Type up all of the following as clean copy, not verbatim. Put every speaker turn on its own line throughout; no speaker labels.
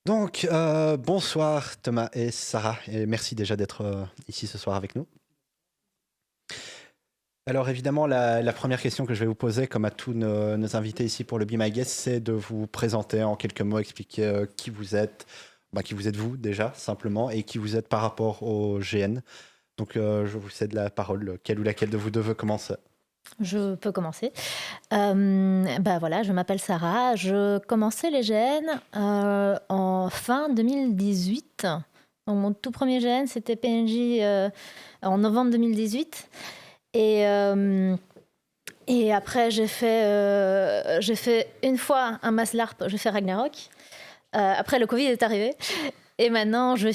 Bonsoir Thomas et Sarah, et merci déjà d'être ici ce soir avec nous. Alors évidemment, la première question que je vais vous poser, comme à tous nos invités ici pour le Be My Guest, c'est de vous présenter en quelques mots, expliquer qui vous êtes, qui vous êtes vous déjà, simplement, et qui vous êtes par rapport au GN. Je vous cède la parole, lequel ou laquelle de vous deux veut commencer.
Je peux commencer. Voilà, je m'appelle Sarah. Je commençais les GN en fin 2018. Donc mon tout premier GN, c'était PNJ en novembre 2018. Et, euh, et après, j'ai fait une fois un mass LARP, j'ai fait Ragnarok. Après, le Covid est arrivé. Et maintenant, je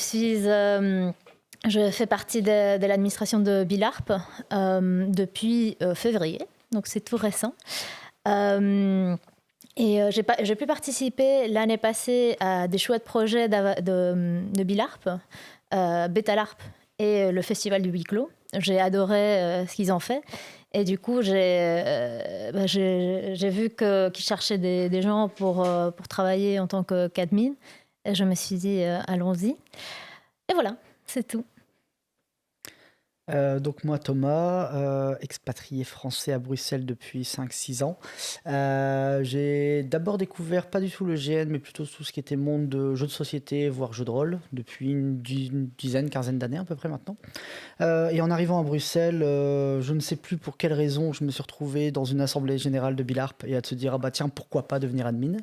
fais partie de l'administration de Bilarp depuis février, donc c'est tout récent. J'ai pu participer l'année passée à des chouettes projets de Bilarp, Betalarp et le festival du huis clos. J'ai adoré ce qu'ils ont fait. Et du coup, j'ai vu qu'ils cherchaient des gens pour travailler en tant qu'admin. Et je me suis dit, allons-y. Et voilà, c'est tout.
Donc moi Thomas, expatrié français à Bruxelles depuis 5-6 ans. J'ai d'abord découvert pas du tout le GN mais plutôt tout ce qui était monde de jeux de société voire jeux de rôle depuis une dizaine, quinzaine d'années à peu près maintenant. Et en arrivant à Bruxelles, je ne sais plus pour quelle raison je me suis retrouvé dans une assemblée générale de Bilarp et à se dire ah bah tiens pourquoi pas devenir admin.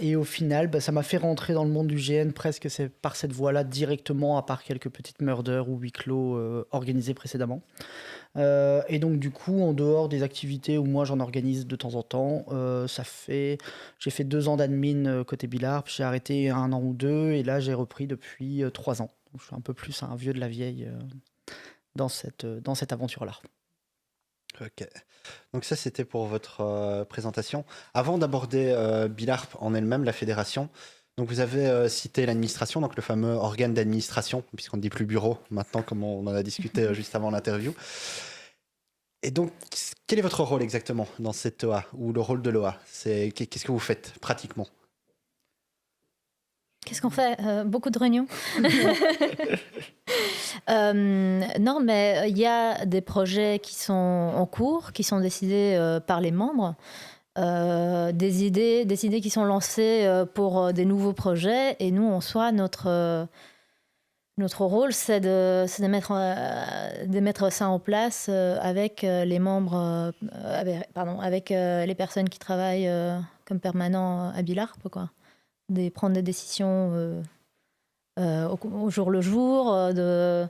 Et au final ça m'a fait rentrer dans le monde du GN presque c'est par cette voie-là directement à part quelques petites murders ou huis clos organisés précédemment. Et donc du coup en dehors des activités où moi j'en organise de temps en temps, j'ai fait 2 ans d'admin côté Bilarp, j'ai arrêté 1 an ou 2 et là j'ai repris depuis 3 ans. Donc, je suis un peu plus un vieux de la vieille dans cette aventure-là.
Ok. Donc ça, c'était pour votre présentation. Avant d'aborder Bilarp en elle-même, la fédération, donc vous avez cité l'administration, donc le fameux organe d'administration, puisqu'on ne dit plus bureau maintenant, comme on en a discuté juste avant l'interview. Et donc, quel est votre rôle exactement dans cette OA, ou le rôle de l'OA? Qu'est-ce que vous faites pratiquement?
Qu'est-ce qu'on fait? Beaucoup de réunions. Non, mais il y a des projets qui sont en cours, qui sont décidés par les membres. Des idées qui sont lancées pour des nouveaux projets. Et nous, en soi, notre rôle, c'est de mettre ça en place avec les membres, avec les personnes qui travaillent comme permanents à Bilarp, quoi. Prendre des décisions au jour le jour, de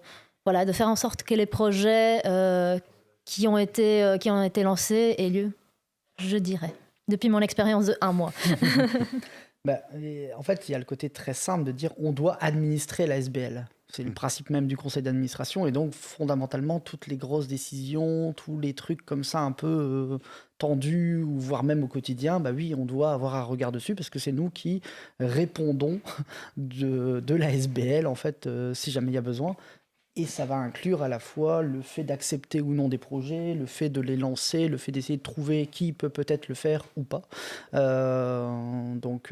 faire en sorte que les projets qui ont été lancés aient lieu, je dirais, depuis mon expérience de 1 mois.
En fait, il y a le côté très simple de dire on doit administrer la SBL. C'est le principe même du conseil d'administration et donc fondamentalement toutes les grosses décisions, tous les trucs comme ça un peu tendus ou voire même au quotidien, bah oui, on doit avoir un regard dessus parce que c'est nous qui répondons de la SBL en fait si jamais il y a besoin. Et ça va inclure à la fois le fait d'accepter ou non des projets, le fait de les lancer, le fait d'essayer de trouver qui peut peut-être le faire ou pas. Donc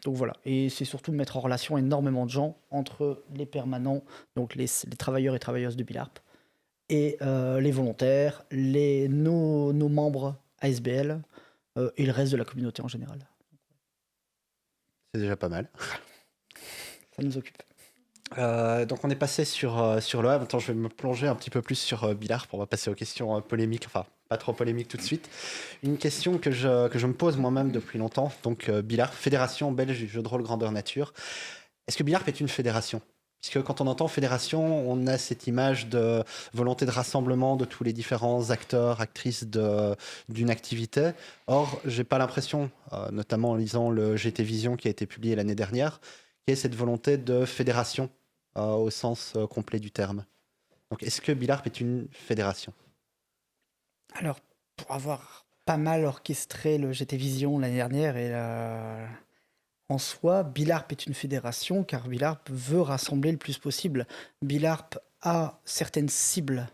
voilà. Et c'est surtout de mettre en relation énormément de gens entre les permanents, donc les travailleurs et travailleuses de Bilarp, et les volontaires, nos membres ASBL et le reste de la communauté en général.
C'est déjà pas mal.
Ça nous occupe.
Donc on est passé sur le A. Maintenant, je vais me plonger un petit peu plus sur Bilarp. On va passer aux questions polémiques, enfin pas trop polémiques tout de suite. Une question que je me pose moi-même depuis longtemps. Donc Bilarp, Fédération belge du jeu de rôle grandeur nature. Est-ce que Bilarp est une fédération? Puisque quand on entend fédération, on a cette image de volonté de rassemblement de tous les différents acteurs, actrices d'une activité. Or, j'ai pas l'impression, notamment en lisant le GT Vision qui a été publié l'année dernière, qu'il y ait cette volonté de fédération au sens complet du terme. Donc, est-ce que Bilarp est une fédération?
Alors, pour avoir pas mal orchestré le GT Vision l'année dernière en soi, Bilarp est une fédération car Bilarp veut rassembler le plus possible. Bilarp a certaines cibles,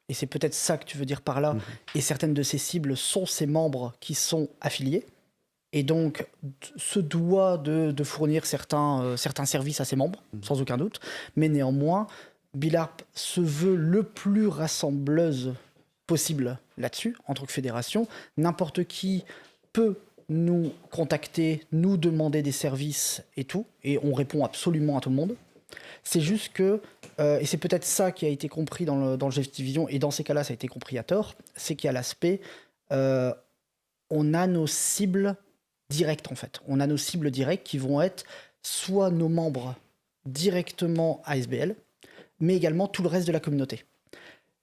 et c'est peut-être ça que tu veux dire par là, et certaines de ces cibles sont ses membres qui sont affiliés. et donc se doit de fournir certains services à ses membres, sans aucun doute, mais néanmoins, Bilharp se veut le plus rassembleuse possible là-dessus, en tant que fédération. N'importe qui peut nous contacter, nous demander des services et tout, et on répond absolument à tout le monde. C'est juste que, et c'est peut-être ça qui a été compris dans le GF Division, et dans ces cas-là, ça a été compris à tort, c'est qu'il y a l'aspect, on a nos cibles directes en fait. On a nos cibles directes qui vont être soit nos membres directement ASBL, mais également tout le reste de la communauté.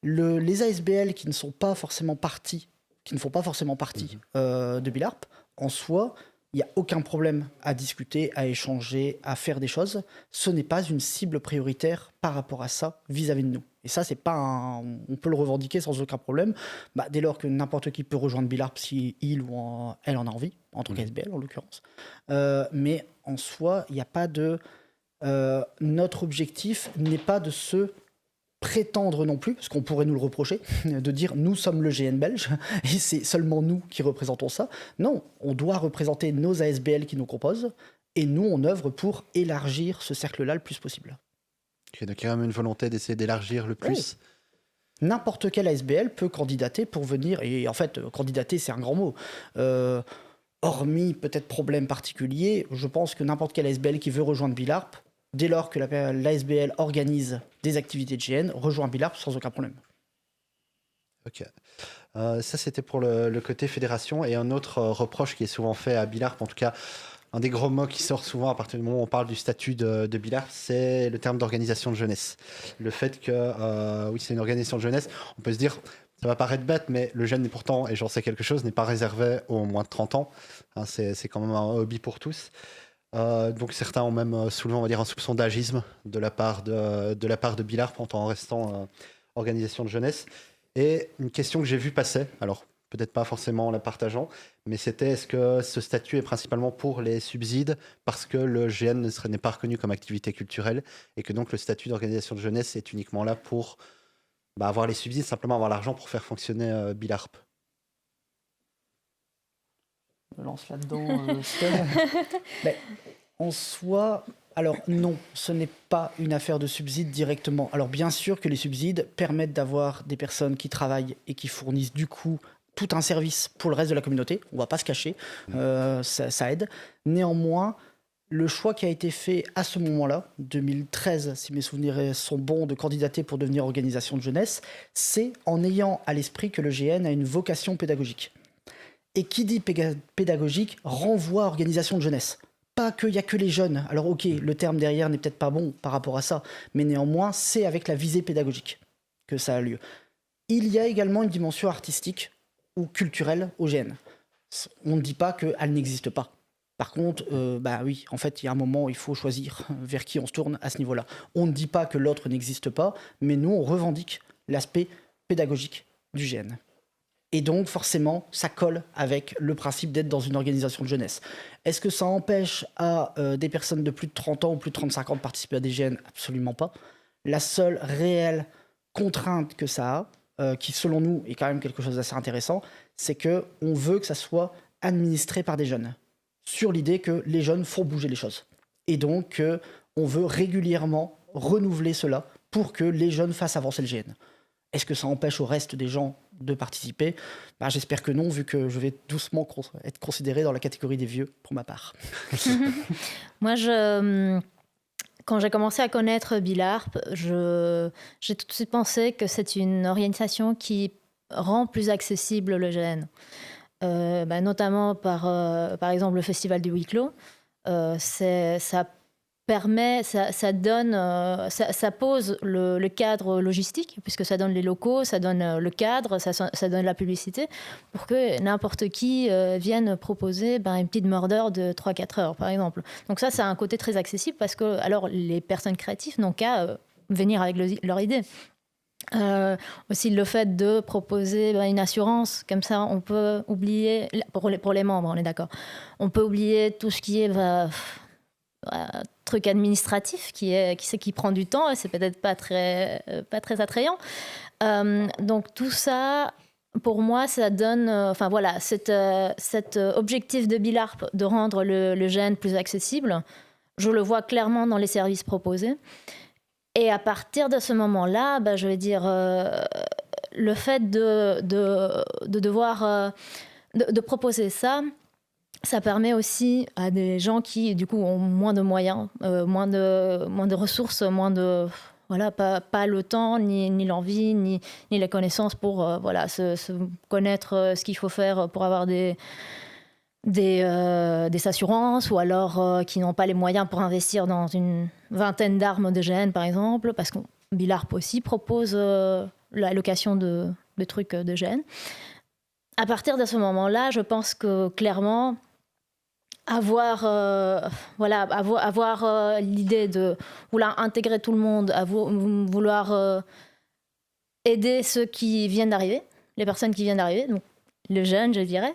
Les ASBL qui ne sont pas forcément partie, qui ne font pas forcément partie de Bilharp, en soi, il n'y a aucun problème à discuter, à échanger, à faire des choses. Ce n'est pas une cible prioritaire par rapport à ça vis-à-vis de nous. Et ça, c'est pas on peut le revendiquer sans aucun problème, dès lors que n'importe qui peut rejoindre Bilharp si il ou elle en a envie, en tant qu'ASBL en l'occurrence. Mais en soi, il n'y a pas de... notre objectif n'est pas de se prétendre non plus, parce qu'on pourrait nous le reprocher, de dire nous sommes le GN belge et c'est seulement nous qui représentons ça. Non, on doit représenter nos ASBL qui nous composent et nous on œuvre pour élargir ce cercle-là le plus possible.
Okay, donc il y a quand même une volonté d'essayer d'élargir le plus.
Oui. N'importe quel ASBL peut candidater pour venir, et en fait candidater c'est un grand mot. Hormis peut-être problème particulier, je pense que n'importe quel ASBL qui veut rejoindre Bilharp, dès lors que l'ASBL organise des activités de GN, rejoint Bilharp sans aucun problème.
Ok. Ça, c'était pour le côté fédération. Et un autre reproche qui est souvent fait à Bilharp, en tout cas, un des gros mots qui sort souvent à partir du moment où on parle du statut de Bilharp, c'est le terme d'organisation de jeunesse. Le fait que, oui, c'est une organisation de jeunesse, on peut se dire, ça va paraître bête, mais le jeune, pourtant, et j'en sais quelque chose, n'est pas réservé aux moins de 30 ans. Hein, c'est quand même un hobby pour tous. Donc certains ont même soulevé, on va dire, un soupçon d'agisme de la part de Bilharp en restant organisation de jeunesse. Et une question que j'ai vue passer, alors peut-être pas forcément en la partageant, mais c'était est-ce que ce statut est principalement pour les subsides parce que le GN n'est pas reconnu comme activité culturelle et que donc le statut d'organisation de jeunesse est uniquement là pour avoir les subsides, simplement avoir l'argent pour faire fonctionner Bilharp.
Je me lance là-dedans, mais en soi, alors non, ce n'est pas une affaire de subsides directement. Alors bien sûr que les subsides permettent d'avoir des personnes qui travaillent et qui fournissent du coup tout un service pour le reste de la communauté, on va pas se cacher, ça aide. Néanmoins, le choix qui a été fait à ce moment-là, 2013, si mes souvenirs sont bons, de candidater pour devenir organisation de jeunesse, c'est en ayant à l'esprit que le GN a une vocation pédagogique. Et qui dit pédagogique renvoie à organisation de jeunesse. Pas qu'il n'y a que les jeunes. Alors ok, le terme derrière n'est peut-être pas bon par rapport à ça, mais néanmoins, c'est avec la visée pédagogique que ça a lieu. Il y a également une dimension artistique ou culturelle au GN. On ne dit pas qu'elle n'existe pas. Par contre, oui, en fait, il y a un moment où il faut choisir vers qui on se tourne à ce niveau-là. On ne dit pas que l'autre n'existe pas, mais nous, on revendique l'aspect pédagogique du GN. Et donc, forcément, ça colle avec le principe d'être dans une organisation de jeunesse. Est-ce que ça empêche à des personnes de plus de 30 ans ou plus de 35 ans de participer à des GN ? Absolument pas. La seule réelle contrainte que ça a, qui selon nous est quand même quelque chose d'assez intéressant, c'est qu'on veut que ça soit administré par des jeunes, sur l'idée que les jeunes font bouger les choses. Et donc, on veut régulièrement renouveler cela pour que les jeunes fassent avancer le GN. Est-ce que ça empêche au reste des gens de participer ? J'espère que non, vu que je vais doucement être considéré dans la catégorie des vieux, pour ma part.
Moi, quand j'ai commencé à connaître Bilharp, j'ai tout de suite pensé que c'est une organisation qui rend plus accessible le GN. Notamment par exemple le festival du huis clos. Ça permet, ça donne, ça pose le cadre logistique, puisque ça donne les locaux, ça donne le cadre, ça donne la publicité, pour que n'importe qui vienne proposer une petite mordeur de 3-4 heures, par exemple. Donc ça a un côté très accessible, parce que alors, les personnes créatives n'ont qu'à venir avec leur idée. Aussi le fait de proposer une assurance, comme ça on peut oublier, pour les membres, on est d'accord, on peut oublier tout ce qui est truc administratif qui prend du temps et c'est peut-être pas très attrayant. Donc tout ça pour moi, ça donne, enfin voilà, cet objectif de Bilarp de rendre le GN plus accessible, je le vois clairement dans les services proposés. Et à partir de ce moment-là, bah, je vais dire, le fait de devoir de proposer ça, ça permet aussi à des gens qui, du coup, ont moins de moyens, moins de ressources, moins de... Voilà, pas le temps, ni l'envie, ni les connaissances pour voilà, se connaître ce qu'il faut faire pour avoir des assurances, ou alors qui n'ont pas les moyens pour investir dans une vingtaine d'armes de GN, par exemple, parce que Bilarp aussi propose la location de trucs de GN. À partir de ce moment-là, je pense que clairement, avoir l'idée de vouloir intégrer tout le monde, vouloir aider ceux qui viennent d'arriver, les personnes qui viennent d'arriver, donc les jeunes, je dirais,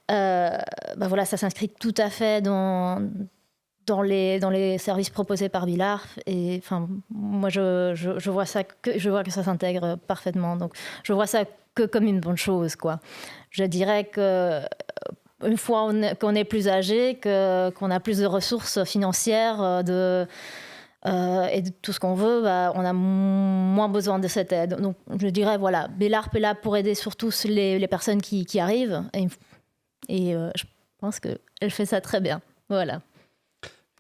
bah voilà, ça s'inscrit tout à fait dans les services proposés par Bilarp. Et enfin, moi, je vois que ça s'intègre parfaitement. Donc, je vois ça que comme une bonne chose, quoi. Je dirais que une fois qu'on est plus âgé, qu'on a plus de ressources financières, et de tout ce qu'on veut, bah, on a moins besoin de cette aide. Donc je dirais, voilà, Bilarp est là pour aider surtout les personnes qui arrivent. Et je pense qu'elle fait ça très bien. Voilà.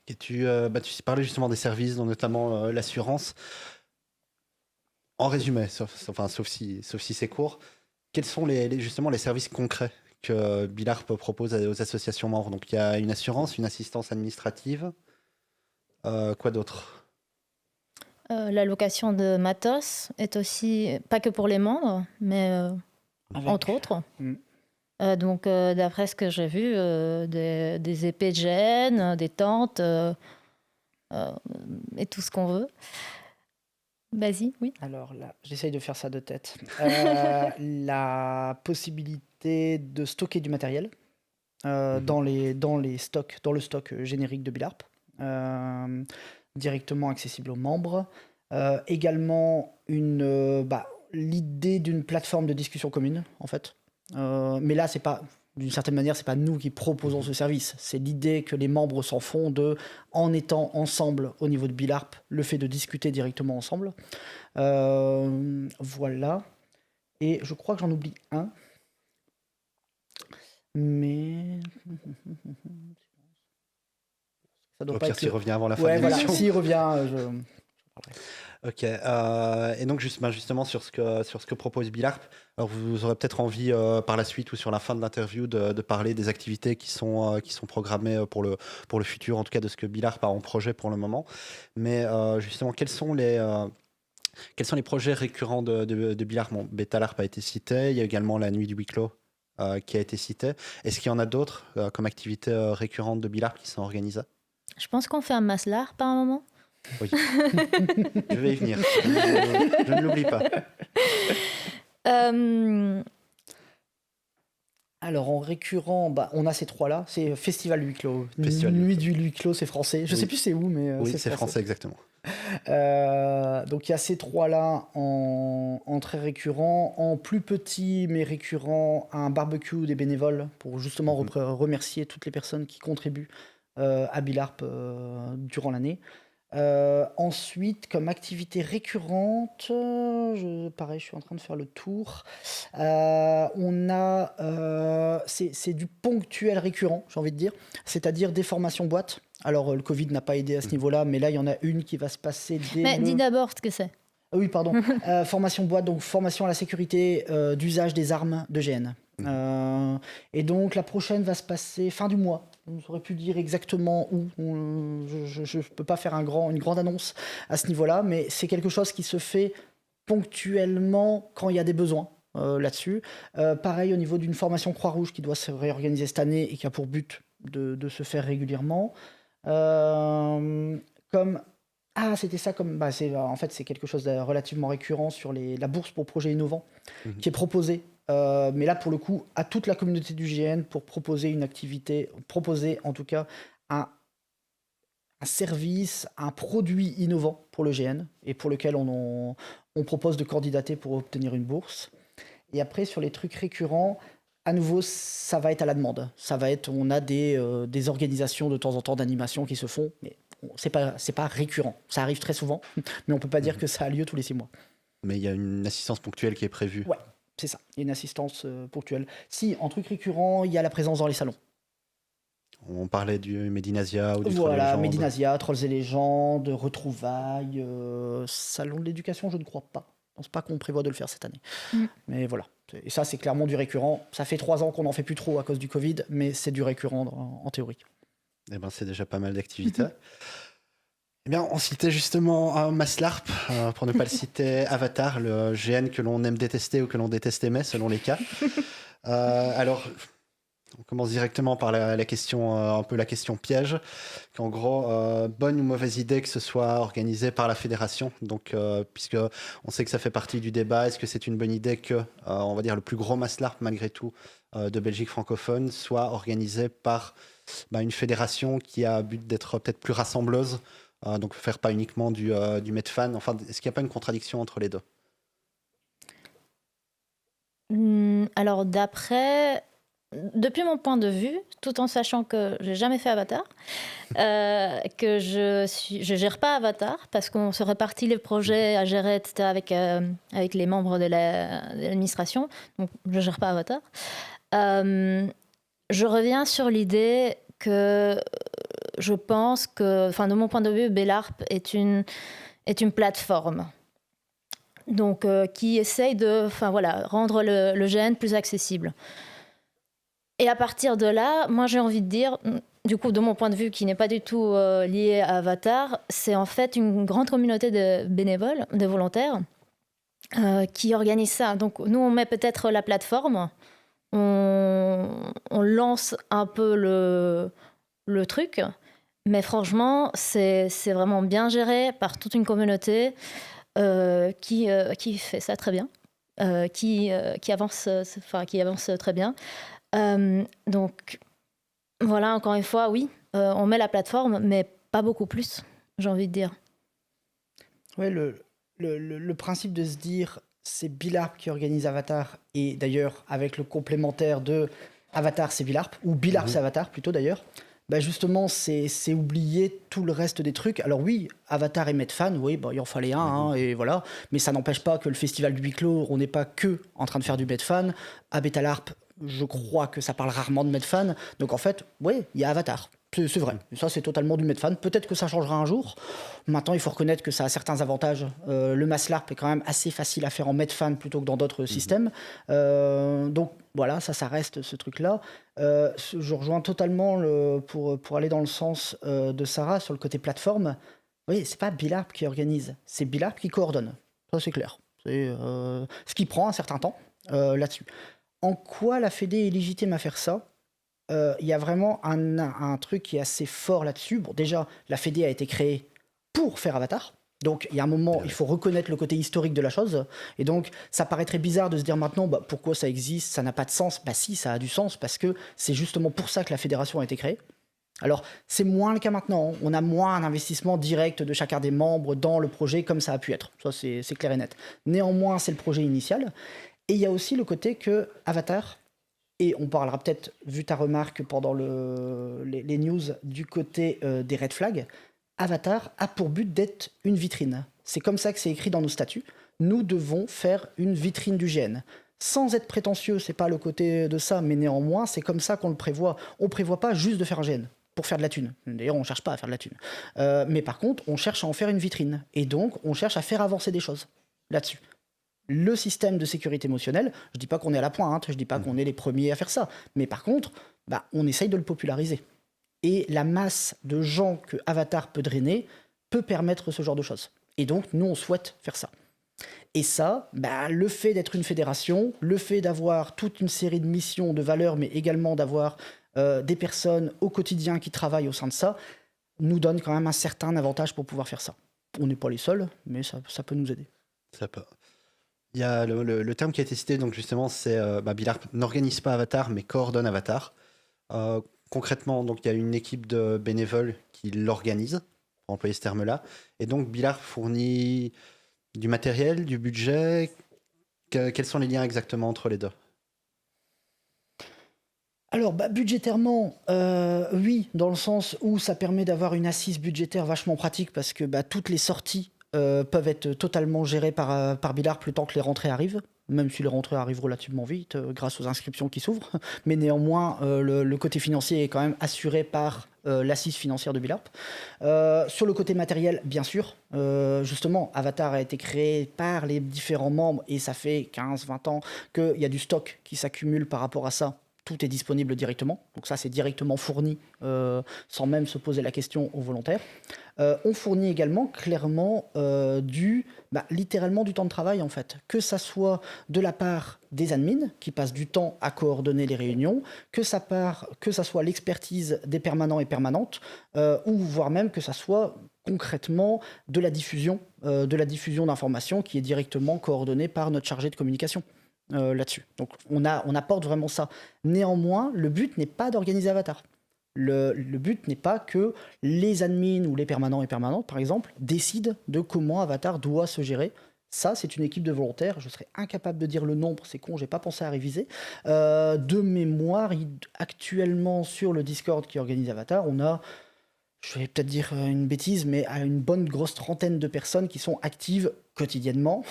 Et tu parlais justement des services, dont notamment l'assurance. En résumé, sauf si c'est court, quels sont justement les services concrets que Bilarp propose aux associations membres? Donc il y a une assurance, une assistance administrative, quoi d'autre?
La location de matos est aussi, pas que pour les membres, mais entre autres. Donc d'après ce que j'ai vu, des épées de GN, des tentes, et tout ce qu'on veut. Vas-y, oui.
Alors là, j'essaye de faire ça de tête. La possibilité de stocker du matériel dans le stock générique de Bilarp, directement accessible aux membres. Également l'idée d'une plateforme de discussion commune, en fait. Mais là, c'est pas, d'une certaine manière, c'est pas nous qui proposons ce service. C'est l'idée que les membres s'en font en étant ensemble au niveau de Bilarp, le fait de discuter directement ensemble. Voilà. Et je crois que j'en oublie un. Mais ça doit
Au
pas
pire,
être.
s'il revient avant la fin
Ouais,
de
voilà.
l'émission.
S'il revient,
Ok. Et donc justement sur ce que propose Bilarp, alors vous aurez peut-être envie par la suite ou sur la fin de l'interview de parler des activités qui sont programmées pour le futur, en tout cas de ce que Bilarp a en projet pour le moment. Mais justement, quels sont les projets récurrents de Bilarp? Bon, Betalarp a été cité, il y a également la nuit du huis clos qui a été citée. Est-ce qu'il y en a d'autres comme activités récurrentes de Bilarp qui sont organisées?
Je pense qu'on fait un maslar par un moment.
Oui, je vais y venir. Je ne l'oublie pas.
Alors en récurrent, on a ces trois-là. C'est Festival huis clos.
Festival
Nuit du huis clos, c'est français. Je sais plus c'est où, mais
oui, c'est français exactement.
Donc il y a ces trois-là en très récurrent. En plus petit mais récurrent, un barbecue des bénévoles pour justement remercier toutes les personnes qui contribuent à Bilarp durant l'année. Ensuite, comme activité récurrente, pareil, je suis en train de faire le tour. On a, c'est du ponctuel récurrent, j'ai envie de dire, c'est-à-dire des formations boîtes. Alors, le Covid n'a pas aidé à ce niveau-là, mais là, il y en a une qui va se passer dès
Mais dis d'abord ce que c'est.
Ah oui, pardon. Formation boîte, donc formation à la sécurité d'usage des armes de GN. Et donc, la prochaine va se passer fin du mois. On aurait pu dire exactement où. Je ne peux pas faire une grande annonce à ce niveau-là, mais c'est quelque chose qui se fait ponctuellement quand il y a des besoins là-dessus. Pareil au niveau d'une formation Croix-Rouge qui doit se réorganiser cette année et qui a pour but de se faire régulièrement. C'était ça en fait, c'est quelque chose de relativement récurrent sur la bourse pour projets innovants qui est proposée. Mais là, pour le coup, à toute la communauté du GN pour proposer une activité, proposer en tout cas un service, un produit innovant pour le GN et pour lequel on propose de candidater pour obtenir une bourse. Et après, sur les trucs récurrents, à nouveau, ça va être à la demande. Ça va être, on a des organisations de temps en temps d'animation qui se font, mais c'est pas récurrent. Ça arrive très souvent, mais on peut pas dire que ça a lieu tous les 6 mois.
Mais il y a une assistance ponctuelle qui est prévue.
Ouais, c'est ça. Il y a une assistance ponctuelle. Si, en truc récurrent, il y a la présence dans les salons.
On parlait du Medinasia ou du Troll et
Voilà,
Légendes.
Medinasia, Trolls et légendes, Retrouvailles, Salon de l'éducation, je ne crois pas. Je pense pas qu'on prévoit de le faire cette année. Mais voilà. Et ça, c'est clairement du récurrent. Ça fait 3 ans qu'on n'en fait plus trop à cause du Covid, mais c'est du récurrent en théorie.
Eh ben, c'est déjà pas mal d'activités. Eh bien, on citait justement Maslarp, pour ne pas le citer, Avatar, le GN que l'on aime détester ou que l'on déteste aimer, selon les cas. Alors, on commence directement par la question, un peu la question piège, qu'en gros, bonne ou mauvaise idée que ce soit organisé par la fédération. Donc, puisque on sait que ça fait partie du débat, est-ce que c'est une bonne idée que, on va dire, le plus gros Maslarp, malgré tout, de Belgique francophone, soit organisé par une fédération qui a but d'être peut-être plus rassembleuse, donc faire pas uniquement du Medfan. Enfin, est-ce qu'il n'y a pas une contradiction entre les deux?
Alors depuis mon point de vue, tout en sachant que j'ai jamais fait Avatar, que je gère pas Avatar parce qu'on se répartit les projets à gérer, etc. avec les membres de l'administration. Donc je gère pas Avatar. Je reviens sur l'idée que je pense que, enfin de mon point de vue, Bellarp est une plateforme. Donc qui essaye de, rendre le GN plus accessible. Et à partir de là, moi j'ai envie de dire, du coup de mon point de vue qui n'est pas du tout lié à Avatar, c'est en fait une grande communauté de bénévoles, de volontaires, qui organisent ça. Donc nous on met peut-être la plateforme, on lance un peu le truc, mais franchement c'est vraiment bien géré par toute une communauté qui fait ça très bien, qui avance très bien. Donc voilà, encore une fois, oui, on met la plateforme, mais pas beaucoup plus, j'ai envie de dire.
Ouais, le principe de se dire c'est Billarp qui organise Avatar, et d'ailleurs avec le complémentaire de Avatar c'est Billarp, ou Billarp c'est Avatar plutôt d'ailleurs, justement c'est oublier tout le reste des trucs. Alors oui, Avatar et Medfan, oui, il en fallait un, et voilà, mais ça n'empêche pas que le festival du huis clos, on n'est pas que en train de faire du Medfan. À Betalarp, je crois que ça parle rarement de Medfan, donc en fait, oui, il y a Avatar. C'est vrai, ça c'est totalement du Medfan. Peut-être que ça changera un jour. Maintenant, il faut reconnaître que ça a certains avantages. Le Maslarp est quand même assez facile à faire en Medfan plutôt que dans d'autres systèmes. Donc voilà, ça reste ce truc-là. Je rejoins totalement pour aller dans le sens de Sarah sur le côté plateforme. Oui, c'est pas Billarp qui organise, c'est Billarp qui coordonne. Ça c'est clair. C'est ce qui prend un certain temps là-dessus. En quoi la Fédé est légitime à faire ça? Il y a vraiment un truc qui est assez fort là-dessus. Bon, déjà, la Fédé a été créée pour faire Avatar. Donc, il y a un moment, il faut reconnaître le côté historique de la chose. Et donc, ça paraîtrait bizarre de se dire maintenant, pourquoi ça existe? Ça n'a pas de sens. Si, ça a du sens, parce que c'est justement pour ça que la fédération a été créée. Alors, c'est moins le cas maintenant. On a moins un investissement direct de chacun des membres dans le projet, comme ça a pu être. Ça, c'est clair et net. Néanmoins, c'est le projet initial. Et il y a aussi le côté que Avatar, et on parlera peut-être, vu ta remarque pendant les news, du côté des red flags, Avatar a pour but d'être une vitrine. C'est comme ça que c'est écrit dans nos statuts. Nous devons faire une vitrine du GN. Sans être prétentieux, c'est pas le côté de ça, mais néanmoins, c'est comme ça qu'on le prévoit. On prévoit pas juste de faire un GN pour faire de la thune. D'ailleurs, on cherche pas à faire de la thune. Mais par contre, on cherche à en faire une vitrine. Et donc, on cherche à faire avancer des choses là-dessus. Le système de sécurité émotionnelle, je dis pas qu'on est à la pointe, je dis pas qu'on est les premiers à faire ça, mais par contre, on essaye de le populariser. Et la masse de gens que Avatar peut drainer peut permettre ce genre de choses. Et donc, nous, on souhaite faire ça. Et ça, le fait d'être une fédération, le fait d'avoir toute une série de missions, de valeurs, mais également d'avoir des personnes au quotidien qui travaillent au sein de ça, nous donne quand même un certain avantage pour pouvoir faire ça. On n'est pas les seuls, mais ça peut nous aider.
Ça peut. Il y a le terme qui a été cité, donc justement, c'est Billarp n'organise pas Avatar, mais coordonne Avatar. Concrètement, donc il y a une équipe de bénévoles qui l'organise, pour employer ce terme-là. Et donc Billarp fournit du matériel, du budget. Quels sont les liens exactement entre les deux?
Alors, budgétairement, oui, dans le sens où ça permet d'avoir une assise budgétaire vachement pratique parce que toutes les sorties peuvent être totalement gérées par Billard le temps que les rentrées arrivent, même si les rentrées arrivent relativement vite grâce aux inscriptions qui s'ouvrent. Mais néanmoins, le côté financier est quand même assuré par l'assise financière de Billard. Sur le côté matériel, bien sûr, justement, Avatar a été créé par les différents membres et ça fait 15-20 ans qu'il y a du stock qui s'accumule par rapport à ça. Tout est disponible directement, donc ça c'est directement fourni sans même se poser la question aux volontaires. On fournit également clairement littéralement du temps de travail en fait, que ça soit de la part des admins qui passent du temps à coordonner les réunions, que ça soit l'expertise des permanents et permanentes, ou voire même que ça soit concrètement de la diffusion d'informations qui est directement coordonnée par notre chargé de communication. Là-dessus. Donc on apporte vraiment ça. Néanmoins, le but n'est pas d'organiser Avatar. Le but n'est pas que les admins ou les permanents et permanentes, par exemple, décident de comment Avatar doit se gérer. Ça, c'est une équipe de volontaires. Je serais incapable de dire le nombre, c'est con, j'ai pas pensé à réviser. De mémoire, actuellement sur le Discord qui organise Avatar, on a, je vais peut-être dire une bêtise, mais à une bonne grosse trentaine de personnes qui sont actives quotidiennement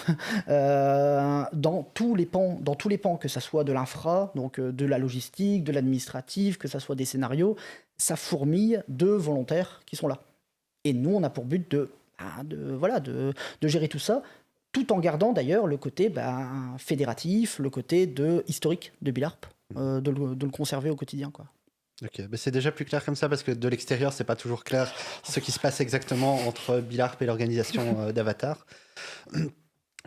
dans tous les pans, que ça soit de l'infra, donc de la logistique, de l'administratif, que ça soit des scénarios, ça fourmille de volontaires qui sont là. Et nous, on a pour but de gérer tout ça, tout en gardant d'ailleurs le côté fédératif, le côté historique de Billarp, de le conserver au quotidien, quoi.
Ok, c'est déjà plus clair comme ça parce que de l'extérieur, c'est pas toujours clair ce qui se passe exactement entre Billarp et l'organisation d'Avatar.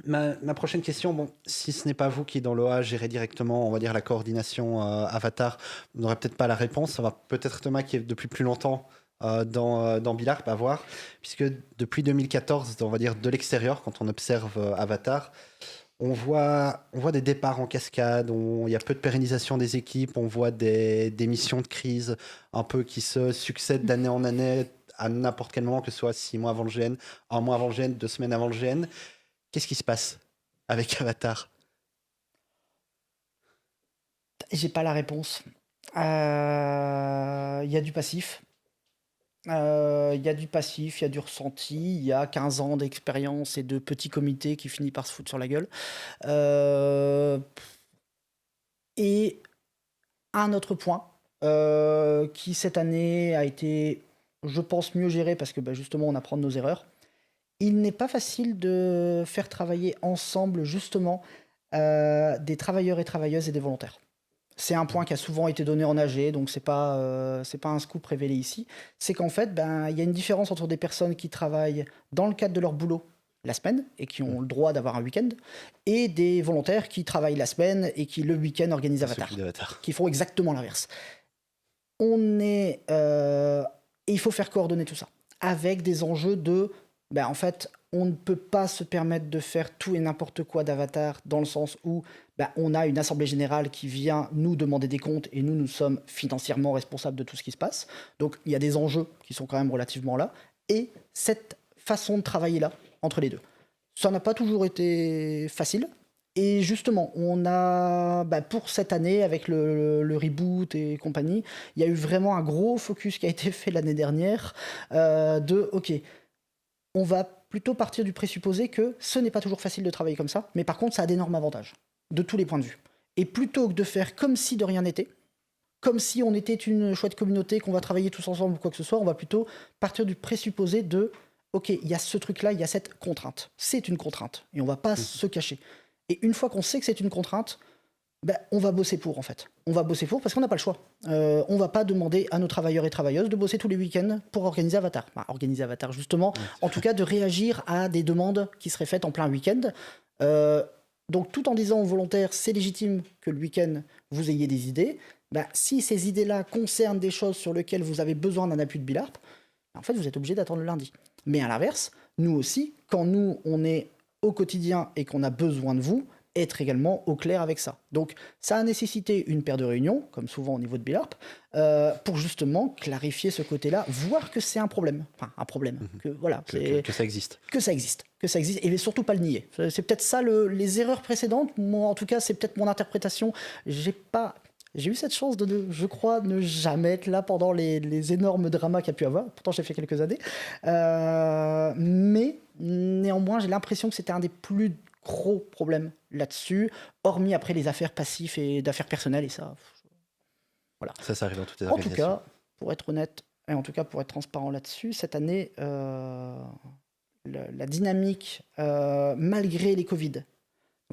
Ma prochaine question, si ce n'est pas vous qui dans l'OA gérez directement, on va dire la coordination Avatar, vous n'aurez peut-être pas la réponse. Ça va peut-être Thomas qui est depuis plus longtemps dans Billarp à voir, puisque depuis 2014, on va dire de l'extérieur, quand on observe Avatar, on voit des départs en cascade, il y a peu de pérennisation des équipes, on voit des missions de crise un peu qui se succèdent d'année en année à n'importe quel moment, que ce soit 6 mois avant le GN, 1 mois avant le GN, 2 semaines avant le GN. Qu'est-ce qui se passe avec Avatar?
J'ai pas la réponse. Il y a du passif. Il y a du passif, il y a du ressenti, il y a 15 ans d'expérience et de petits comités qui finissent par se foutre sur la gueule. Et un autre point qui cette année a été, je pense, mieux géré parce que justement on apprend de nos erreurs. Il n'est pas facile de faire travailler ensemble justement des travailleurs et travailleuses et des volontaires. C'est un point qui a souvent été donné en AG, donc c'est pas un scoop révélé ici. C'est qu'en fait, il y a une différence entre des personnes qui travaillent dans le cadre de leur boulot la semaine et qui ont le droit d'avoir un week-end, et des volontaires qui travaillent la semaine et qui le week-end organisent Avatar, qui font exactement l'inverse. Et il faut faire coordonner tout ça avec des enjeux de, en fait, on ne peut pas se permettre de faire tout et n'importe quoi d'Avatar dans le sens où on a une assemblée générale qui vient nous demander des comptes et nous sommes financièrement responsables de tout ce qui se passe. Donc il y a des enjeux qui sont quand même relativement là. Et cette façon de travailler là, entre les deux, ça n'a pas toujours été facile. Et justement, on a, pour cette année, avec le reboot et compagnie, il y a eu vraiment un gros focus qui a été fait l'année dernière OK, on va plutôt partir du présupposé que ce n'est pas toujours facile de travailler comme ça, mais par contre, ça a d'énormes avantages, de tous les points de vue. Et plutôt que de faire comme si de rien n'était, comme si on était une chouette communauté, qu'on va travailler tous ensemble ou quoi que ce soit, on va plutôt partir du présupposé de OK, il y a ce truc-là, il y a cette contrainte. C'est une contrainte, et on va pas se cacher. Et une fois qu'on sait que c'est une contrainte, on va bosser pour, en fait. On va bosser pour parce qu'on n'a pas le choix. On va pas demander à nos travailleurs et travailleuses de bosser tous les week-ends pour organiser Avatar. Organiser Avatar, justement. En tout cas, de réagir à des demandes qui seraient faites en plein week-end. Donc, tout en disant aux volontaires, c'est légitime que le week-end, vous ayez des idées. Si ces idées-là concernent des choses sur lesquelles vous avez besoin d'un appui de Billarp, en fait, vous êtes obligé d'attendre le lundi. Mais à l'inverse, nous aussi, quand nous, on est au quotidien et qu'on a besoin de vous, être également au clair avec ça. Donc ça a nécessité une paire de réunions, comme souvent au niveau de Bilarp, pour justement clarifier ce côté-là, voir que c'est un problème. Enfin, un problème. Que, voilà,
que ça existe.
Que ça existe. Que ça existe. Et surtout pas le nier. C'est peut-être ça, les erreurs précédentes. Moi, en tout cas, c'est peut-être mon interprétation. J'ai eu cette chance je crois, ne jamais être là pendant les énormes dramas qu'il y a pu avoir. Pourtant, j'ai fait quelques années. Mais néanmoins, j'ai l'impression que c'était un des plus gros problèmes là-dessus, hormis après les affaires passives et d'affaires personnelles. Et ça, voilà.
Ça arrive dans toutes les
En tout
organisations.
cas, pour être honnête, et en tout cas pour être transparent là-dessus, cette année, la dynamique, malgré les Covid,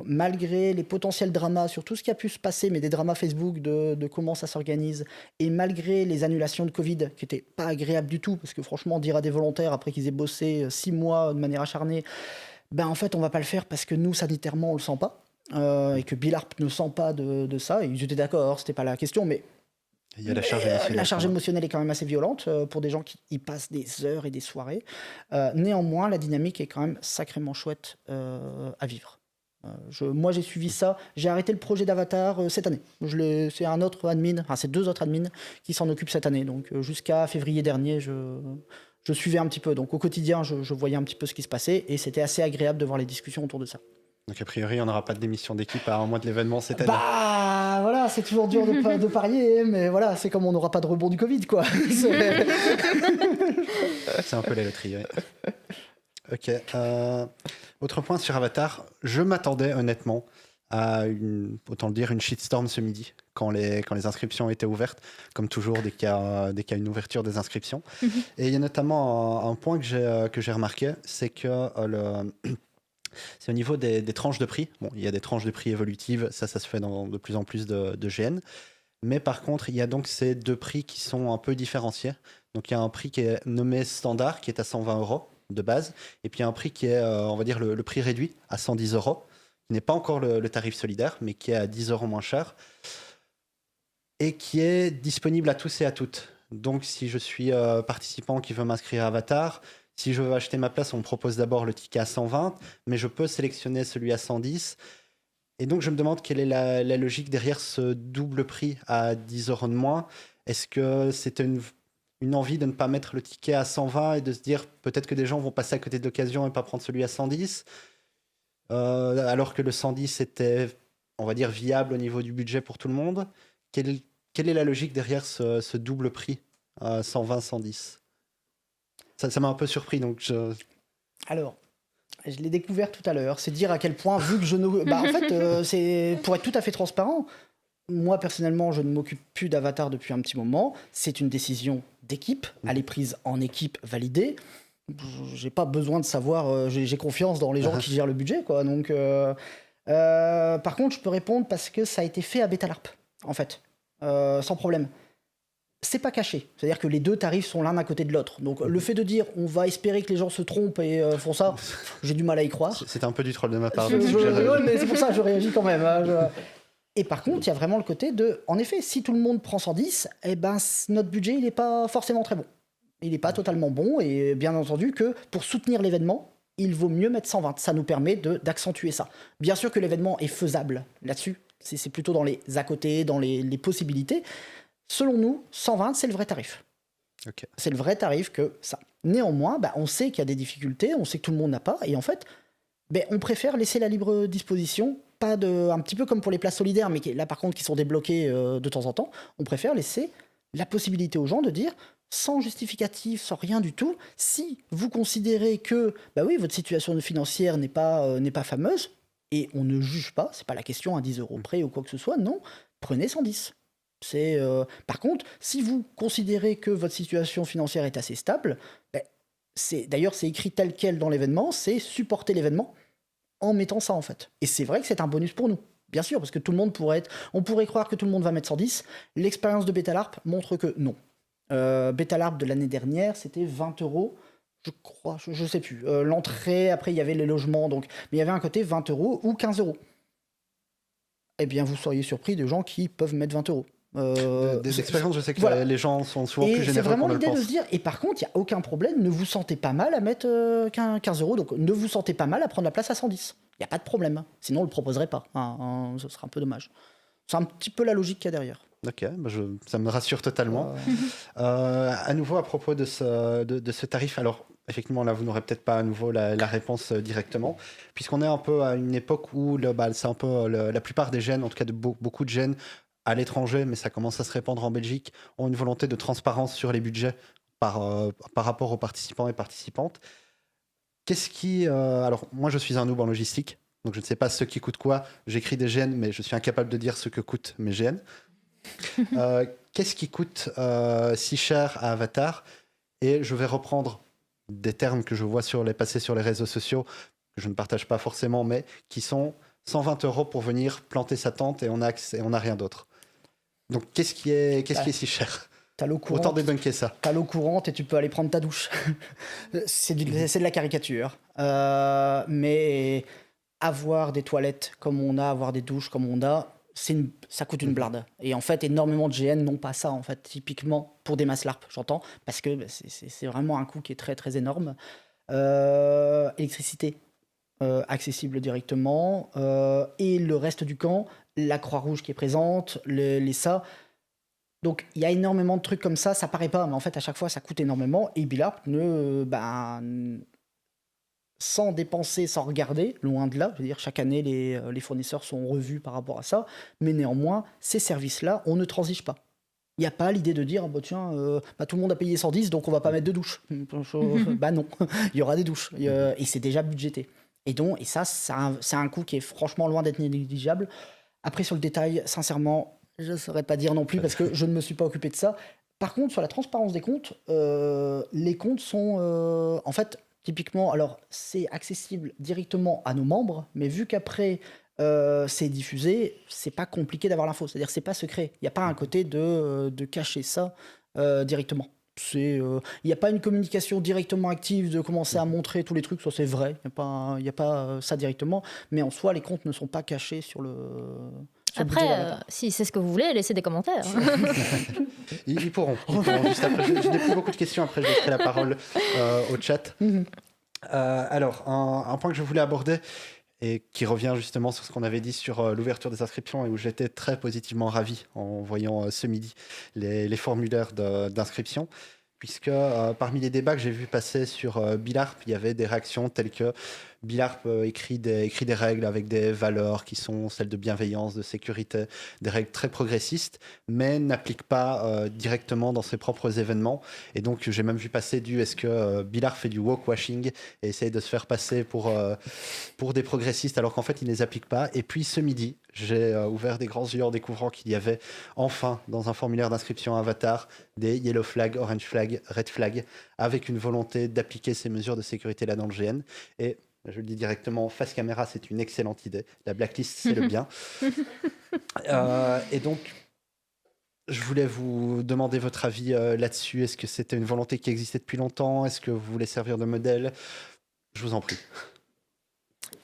malgré les potentiels dramas sur tout ce qui a pu se passer, mais des dramas Facebook de comment ça s'organise, et malgré les annulations de Covid, qui n'étaient pas agréables du tout, parce que franchement, dire à des volontaires, après qu'ils aient bossé 6 mois de manière acharnée, ben en fait, on va pas le faire parce que nous, sanitairement, on le sent pas, et que Bilarp ne sent pas de ça, et ils étaient d'accord, c'était pas la question, mais
il y a la charge émotionnelle.
La charge émotionnelle est quand même assez violente pour des gens qui y passent des heures et des soirées. Néanmoins, la dynamique est quand même sacrément chouette à vivre. Moi, j'ai suivi ça. J'ai arrêté le projet d'Avatar cette année. C'est un autre admin, enfin, c'est 2 autres admins qui s'en occupent cette année. Donc, jusqu'à février dernier, je suivais un petit peu. Donc, au quotidien, je voyais un petit peu ce qui se passait et c'était assez agréable de voir les discussions autour de ça.
Donc, a priori, on n'aura pas de démission d'équipe à un mois de l'événement cette année.
Bah, voilà, c'est toujours dur de parier, mais voilà, c'est comme on n'aura pas de rebond du Covid, quoi.
C'est un peu la loterie, ouais. Ok. Autre point sur Avatar, je m'attendais honnêtement à autant le dire, une shitstorm ce midi quand les inscriptions étaient ouvertes, comme toujours dès qu'il y a une ouverture des inscriptions. Et il y a notamment un point que j'ai remarqué, c'est que c'est au niveau des tranches de prix. Bon, il y a des tranches de prix évolutives, ça se fait dans de plus en plus de GN. Mais par contre, il y a donc ces 2 prix qui sont un peu différenciés. Donc il y a un prix qui est nommé standard, qui est à 120 € de base, et puis un prix qui est, on va dire, le prix réduit à 110 €, qui n'est pas encore le tarif solidaire, mais qui est à 10 € moins cher, et qui est disponible à tous et à toutes. Donc si je suis participant qui veut m'inscrire à Avatar, si je veux acheter ma place, on me propose d'abord le ticket à 120, mais je peux sélectionner celui à 110. Et donc je me demande quelle est la logique derrière ce double prix à 10 € de moins. Est-ce que c'était une envie de ne pas mettre le ticket à 120 et de se dire peut-être que des gens vont passer à côté de l'occasion et pas prendre celui à 110, alors que le 110 était, on va dire, viable au niveau du budget pour tout le monde. Quelle est la logique derrière ce double prix 120-110 ? Ça m'a un peu surpris. Donc
Alors, je l'ai découvert tout à l'heure. C'est dire à quel point, vu que je ne... en fait, c'est pour être tout à fait transparent, moi, personnellement, je ne m'occupe plus d'Avatar depuis un petit moment. C'est une décision d'équipe. Elle est prise en équipe validée. J'ai pas besoin de savoir... j'ai confiance dans les gens qui gèrent le budget, quoi. Donc, par contre, je peux répondre parce que ça a été fait à Betalarp, en fait. Sans problème. C'est pas caché. C'est-à-dire que les 2 tarifs sont l'un à côté de l'autre. Donc, le fait de dire on va espérer que les gens se trompent et font ça, j'ai du mal à y croire.
C'était un peu du troll de ma part.
Ouais, mais c'est pour ça que je réagis quand même. Et par contre, il y a vraiment le côté de... En effet, si tout le monde prend 110, eh ben, notre budget, il n'est pas forcément très bon. Il n'est pas totalement bon. Et bien entendu que pour soutenir l'événement, il vaut mieux mettre 120. Ça nous permet d'accentuer ça. Bien sûr que l'événement est faisable là-dessus. C'est plutôt dans les à côté, dans les possibilités. Selon nous, 120, c'est le vrai tarif.
Okay.
C'est le vrai tarif que ça. Néanmoins, on sait qu'il y a des difficultés, on sait que tout le monde n'a pas. Et en fait, on préfère laisser la libre disposition. Un petit peu comme pour les places solidaires, mais là par contre qui sont débloquées de temps en temps, on préfère laisser la possibilité aux gens de dire, sans justificatif, sans rien du tout, si vous considérez que votre situation financière n'est pas fameuse, et on ne juge pas, c'est pas la question à 10 € près ou quoi que ce soit, non, prenez 110. Par contre, si vous considérez que votre situation financière est assez stable, d'ailleurs c'est écrit tel quel dans l'événement, c'est supporter l'événement en mettant ça en fait. Et c'est vrai que c'est un bonus pour nous, bien sûr, parce que tout le monde on pourrait croire que tout le monde va mettre 110. L'expérience de Betalarp montre que non. Betalarp de l'année dernière, c'était 20 €, je crois, je sais plus. L'entrée, après il y avait les logements, donc, mais il y avait un côté 20 € ou 15 €. Eh bien, vous seriez surpris de gens qui peuvent mettre 20 €.
Des expériences, je sais que
voilà.
les gens sont souvent
Et
plus
c'est
généreux
vraiment
qu'on ne le
l'idée de
pense.
se dire, et par contre, il n'y a aucun problème, ne vous sentez pas mal à mettre 15 euros, donc ne vous sentez pas mal à prendre la place à 110. Il n'y a pas de problème, sinon on ne le proposerait pas, ce serait un peu dommage. C'est un petit peu la logique qu'il y a derrière.
Ok, ça me rassure totalement. À nouveau, à propos de ce tarif, alors effectivement, là, vous n'aurez peut-être pas à nouveau la réponse directement, puisqu'on est un peu à une époque où c'est un peu la plupart des gènes, en tout cas de beaucoup de gènes à l'étranger, mais ça commence à se répandre en Belgique, ont une volonté de transparence sur les budgets par rapport aux participants et participantes. Alors, moi, je suis un noob en logistique, donc je ne sais pas ce qui coûte quoi. J'écris des gènes, mais je suis incapable de dire ce que coûtent mes gènes. Qu'est-ce qui coûte si cher à Avatar? Et je vais reprendre des termes que je vois passer sur les réseaux sociaux, que je ne partage pas forcément, mais qui sont 120 € pour venir planter sa tente et on n'a rien d'autre. Donc qu'est-ce qui est si cher?
T'as l'eau courante.
Autant débunker ça.
T'as l'eau courante et tu peux aller prendre ta douche. c'est de la caricature. Mais avoir des toilettes comme on a, avoir des douches comme on a, ça coûte une blinde. Et en fait, énormément de GN n'ont pas ça, en fait, typiquement pour des masses LARP, j'entends, parce que c'est vraiment un coût qui est très, très énorme. Électricité, accessible directement. Et le reste du camp, la Croix-Rouge qui est présente, les ça. Donc, il y a énormément de trucs comme ça paraît pas, mais en fait, à chaque fois, ça coûte énormément. Et Bilarp sans dépenser, sans regarder, loin de là. Je veux dire, chaque année, les fournisseurs sont revus par rapport à ça. Mais néanmoins, ces services-là, on ne transige pas. Il n'y a pas l'idée de dire, tiens, tout le monde a payé 110, donc on va pas mettre de douche. Bah non, il y aura des douches. Et c'est déjà budgété. Et ça, c'est un coût qui est franchement loin d'être négligeable. Après, sur le détail, sincèrement, je ne saurais pas dire non plus, parce que je ne me suis pas occupé de ça. Par contre, sur la transparence des comptes, les comptes sont, en fait, typiquement, alors c'est accessible directement à nos membres, mais vu qu'après c'est diffusé, c'est pas compliqué d'avoir l'info. C'est-à-dire c'est pas secret. Il n'y a pas un côté de cacher ça directement. Il n'y a pas une communication directement active de commencer à montrer tous les trucs, ça c'est vrai. Il n'y a pas ça directement, mais en soi, les comptes ne sont pas cachés sur le.
Après, si c'est ce que vous voulez, laissez des commentaires.
Ils pourront juste après. Je n'ai plus beaucoup de questions. Après, je laisserai la parole au chat. Alors, un point que je voulais aborder et qui revient justement sur ce qu'on avait dit sur l'ouverture des inscriptions et où j'étais très positivement ravi en voyant ce midi les formulaires d'inscription. Puisque parmi les débats que j'ai vu passer sur Bilarp, il y avait des réactions telles que Bilarp écrit des règles avec des valeurs qui sont celles de bienveillance, de sécurité, des règles très progressistes, mais n'applique pas directement dans ses propres événements. Et donc j'ai même vu passer est-ce que Bilarp fait du woke-washing et essaye de se faire passer pour des progressistes alors qu'en fait il ne les applique pas. Et puis ce midi, j'ai ouvert des grands yeux en découvrant qu'il y avait enfin dans un formulaire d'inscription Avatar des yellow flag, orange flag, red flag, avec une volonté d'appliquer ces mesures de sécurité là dans le GN. Et je le dis directement, face caméra, c'est une excellente idée. La blacklist, c'est le bien. Et donc, je voulais vous demander votre avis là-dessus. Est-ce que c'était une volonté qui existait depuis longtemps? Est-ce que vous voulez servir de modèle? Je vous en prie.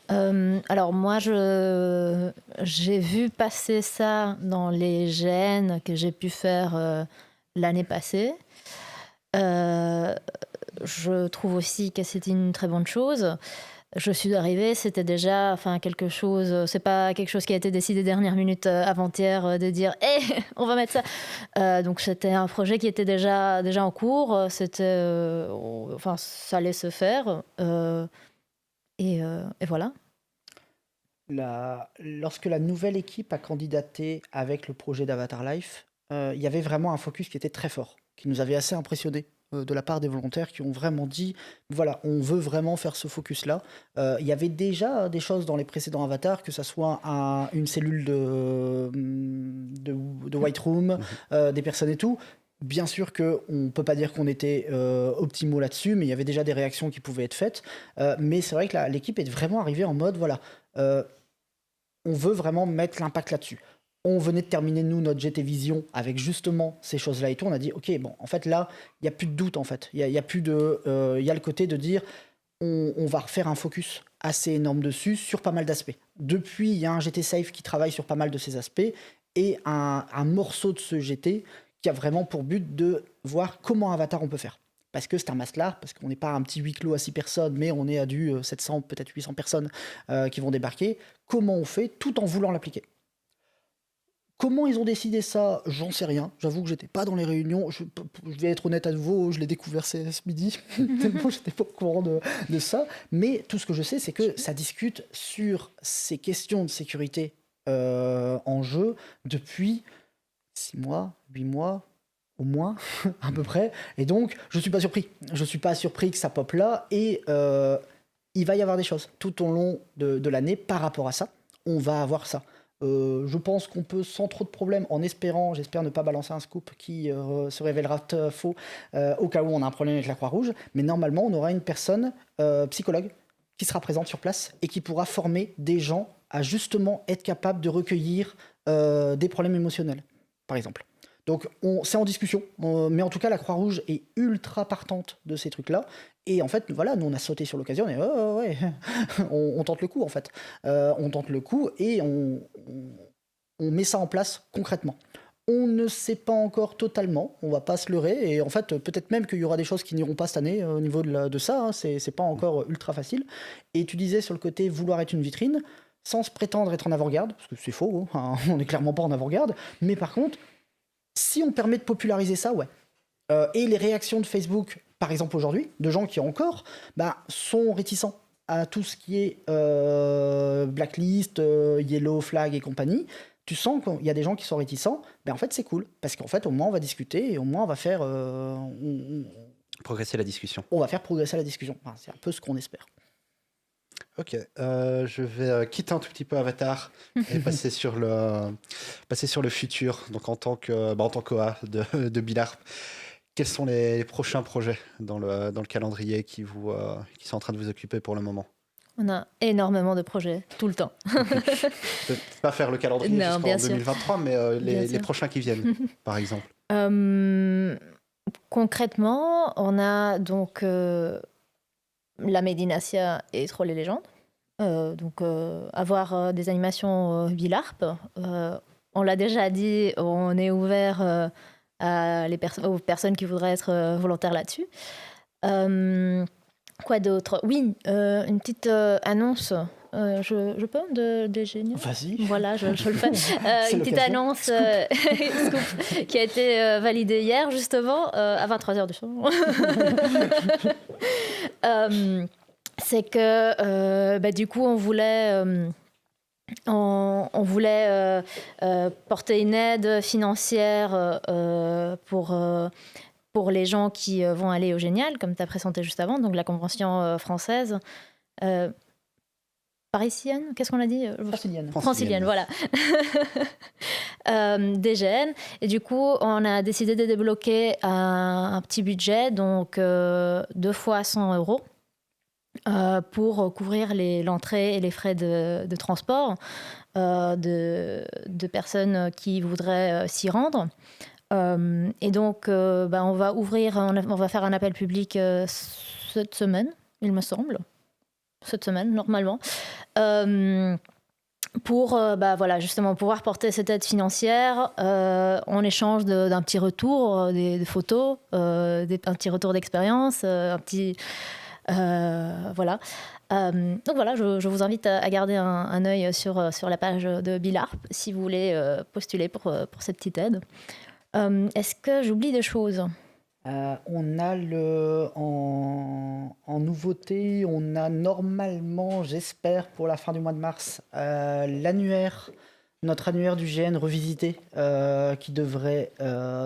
Alors moi, j'ai vu passer ça dans les GN que j'ai pu faire l'année passée. Je trouve aussi que c'était une très bonne chose. Je suis arrivée, c'était déjà quelque chose, c'est pas quelque chose qui a été décidé dernière minute avant-hier de dire hey, on va mettre ça. Donc c'était un projet qui était déjà en cours, ça allait se faire. Et voilà.
Lorsque la nouvelle équipe a candidaté avec le projet d'Avatar Life, il y avait vraiment un focus qui était très fort, qui nous avait assez impressionnés de la part des volontaires qui ont vraiment dit voilà, on veut vraiment faire ce focus-là. Il y avait déjà des choses dans les précédents avatars, que ce soit une cellule de White Room, des personnes et tout. Bien sûr qu'on ne peut pas dire qu'on était optimaux là-dessus, mais il y avait déjà des réactions qui pouvaient être faites. Mais c'est vrai que l'équipe est vraiment arrivée en mode voilà, on veut vraiment mettre l'impact là-dessus. On venait de terminer, nous, notre GT Vision avec justement ces choses-là et tout. On a dit, OK, bon, en fait, là, il n'y a plus de doute, en fait. Il y a plus de... Il y a le côté de dire, on va refaire un focus assez énorme dessus, sur pas mal d'aspects. Depuis, il y a un GT Safe qui travaille sur pas mal de ces aspects. et un morceau de ce GT qui a vraiment pour but de voir comment Avatar on peut faire. Parce que c'est un maslar, parce qu'on n'est pas un petit huis clos à 6 personnes, mais on est à du 700, peut-être 800 personnes qui vont débarquer. Comment on fait tout en voulant l'appliquer? Comment ils ont décidé ça, j'en sais rien. J'avoue que j'étais pas dans les réunions. Je vais être honnête à nouveau, je l'ai découvert ce midi. Tellement j'étais pas au courant de ça. Mais tout ce que je sais, c'est que ça discute sur ces questions de sécurité en jeu depuis 6 mois, 8 mois, au moins, à peu près. Et donc, je suis pas surpris. Je suis pas surpris que ça pop là. Et il va y avoir des choses tout au long de l'année par rapport à ça. On va avoir ça. Je pense qu'on peut sans trop de problèmes, en espérant, j'espère ne pas balancer un scoop qui se révélera faux au cas où on a un problème avec la Croix-Rouge, mais normalement on aura une personne psychologue qui sera présente sur place et qui pourra former des gens à justement être capable de recueillir des problèmes émotionnels, par exemple. Donc c'est en discussion, mais en tout cas la Croix-Rouge est ultra partante de ces trucs-là. Et en fait, voilà, nous on a sauté sur l'occasion et ouais, on tente le coup en fait. On tente le coup et on met ça en place concrètement. On ne sait pas encore totalement, on va pas se leurrer, et en fait peut-être même qu'il y aura des choses qui n'iront pas cette année au niveau de ça, hein, c'est pas encore ultra facile. Et tu disais sur le côté vouloir être une vitrine, sans se prétendre être en avant-garde, parce que c'est faux, hein, on n'est clairement pas en avant-garde, mais par contre, si on permet de populariser ça, ouais. Et les réactions de Facebook, par exemple aujourd'hui, de gens qui encore sont réticents à tout ce qui est blacklist, yellow flag et compagnie, tu sens qu'il y a des gens qui sont réticents, en fait c'est cool, parce qu'en fait au moins on va discuter et au moins on va faire...
progresser la discussion.
On va faire progresser la discussion, enfin, c'est un peu ce qu'on espère.
Ok, je vais quitter un tout petit peu Avatar et passer sur le futur. Donc en tant qu'OA de Bilarp, quels sont les prochains projets dans le calendrier qui sont en train de vous occuper pour le moment?
On a énormément de projets, tout le temps.
Peut pas faire le calendrier
Non, bien
jusqu'en
sûr.
2023, mais les
sûr.
prochains qui viennent, par exemple.
Concrètement, on a donc la Médinacia et Troll et Légendes. Donc avoir des animations Bilarp. On l'a déjà dit, on est ouvert aux personnes qui voudraient être volontaires là-dessus. Quoi d'autre? Oui, une petite annonce. Je peux de génie?
Vas-y.
Voilà, je le fais. Une petite annonce scoop, qui a été validée hier, justement, à 23h du soir. C'est que du coup on voulait porter une aide financière pour les gens qui vont aller au Génial, comme tu as présenté juste avant, donc la convention française parisienne, qu'est-ce qu'on a dit? Francilienne, voilà. DGN. Et du coup, on a décidé de débloquer un petit budget, donc 2 fois 100 euros. Pour couvrir l'entrée et les frais de transport de personnes qui voudraient s'y rendre. Et donc, on va faire un appel public cette semaine, il me semble. Cette semaine, normalement. Pour justement pouvoir porter cette aide financière en échange d'un petit retour, des photos, un petit retour d'expérience, un petit... voilà. Donc voilà, je vous invite à garder un œil sur la page de Bilarp si vous voulez postuler pour cette petite aide. Est-ce que j'oublie des choses?
On a en nouveauté, on a normalement, j'espère, pour la fin du mois de mars, notre annuaire du GN revisité qui devrait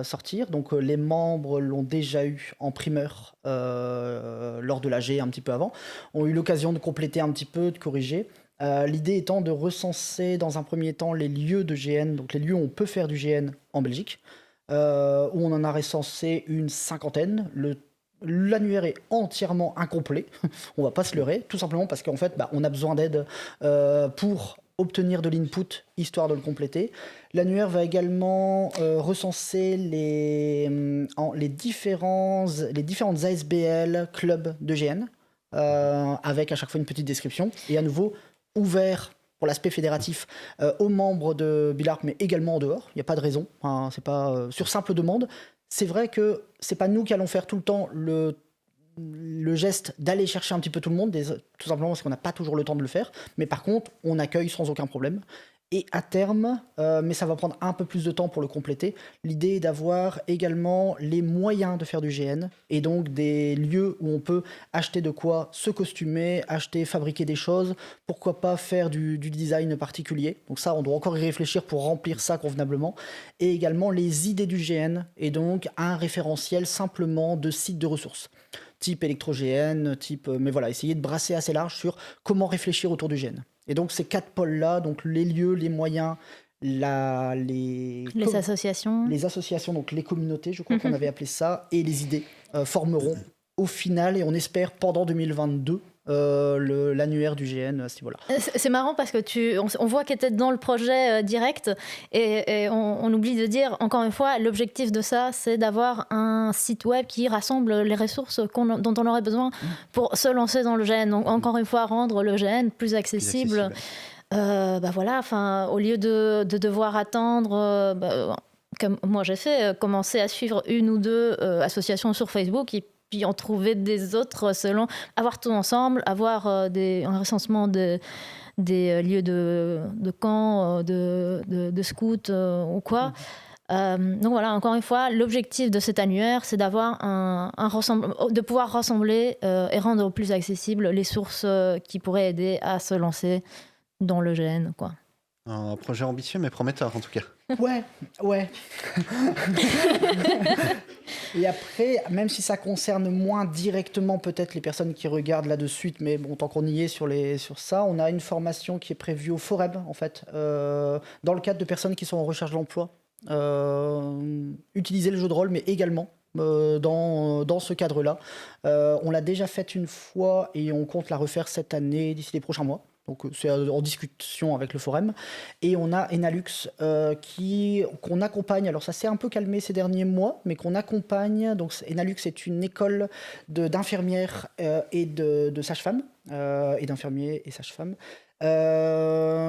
sortir. Donc les membres l'ont déjà eu en primeur lors de l'AG un petit peu avant, ont eu l'occasion de compléter un petit peu, de corriger. L'idée étant de recenser dans un premier temps les lieux de GN, donc les lieux où on peut faire du GN en Belgique, où on en a recensé une 50aine. L'annuaire est entièrement incomplet, on va pas se leurrer, tout simplement parce qu'en fait on a besoin d'aide pour obtenir de l'input, histoire de le compléter. L'annuaire va également recenser les différentes ASBL clubs de GN, avec à chaque fois une petite description, et à nouveau ouvert pour l'aspect fédératif aux membres de Bilarc, mais également en dehors. Il n'y a pas de raison. Hein, c'est pas sur simple demande. C'est vrai que c'est pas nous qui allons faire tout le temps le geste d'aller chercher un petit peu tout le monde, tout simplement parce qu'on n'a pas toujours le temps de le faire. Mais par contre, on accueille sans aucun problème. Et à terme, mais ça va prendre un peu plus de temps pour le compléter, l'idée est d'avoir également les moyens de faire du GN, et donc des lieux où on peut acheter de quoi se costumer, fabriquer des choses, pourquoi pas faire du design particulier. Donc ça, on doit encore y réfléchir pour remplir ça convenablement. Et également les idées du GN, et donc un référentiel simplement de sites de ressources. Type électro-GN, mais voilà, essayer de brasser assez large sur comment réfléchir autour du GN. Et donc ces 4 pôles-là, donc les lieux, les moyens, les associations, donc les communautés, je crois qu'on avait appelé ça, et les idées formeront au final, et on espère pendant 2022, l'annuaire du GN à ce niveau-là.
C'est marrant parce que on voit que tu es dans le projet direct et on oublie de dire, encore une fois, l'objectif de ça, c'est d'avoir un site web qui rassemble les ressources dont on aurait besoin pour se lancer dans le GN. Donc, encore une fois, rendre le GN plus accessible. Voilà, au lieu de devoir attendre, comme moi j'ai fait, commencer à suivre une ou deux associations sur Facebook et puis en trouver des autres selon, avoir tout ensemble, avoir un recensement des lieux de camp, de scouts ou quoi. Donc voilà, encore une fois, l'objectif de cet annuaire, c'est d'avoir de pouvoir rassembler et rendre plus accessibles les sources qui pourraient aider à se lancer dans le GN, quoi.
Un projet ambitieux mais prometteur en tout cas.
Ouais. Et après, même si ça concerne moins directement peut-être les personnes qui regardent là de suite, mais bon, tant qu'on y est sur ça, on a une formation qui est prévue au Foreb, en fait, dans le cadre de personnes qui sont en recherche d'emploi. Utiliser le jeu de rôle, mais également dans ce cadre-là. On l'a déjà faite une fois et on compte la refaire cette année d'ici les prochains mois. Donc c'est en discussion avec le forum. Et on a Enalux qu'on accompagne. Alors ça s'est un peu calmé ces derniers mois, mais qu'on accompagne. Donc Enalux est une école d'infirmières et de sages-femmes, et d'infirmiers et sages-femmes,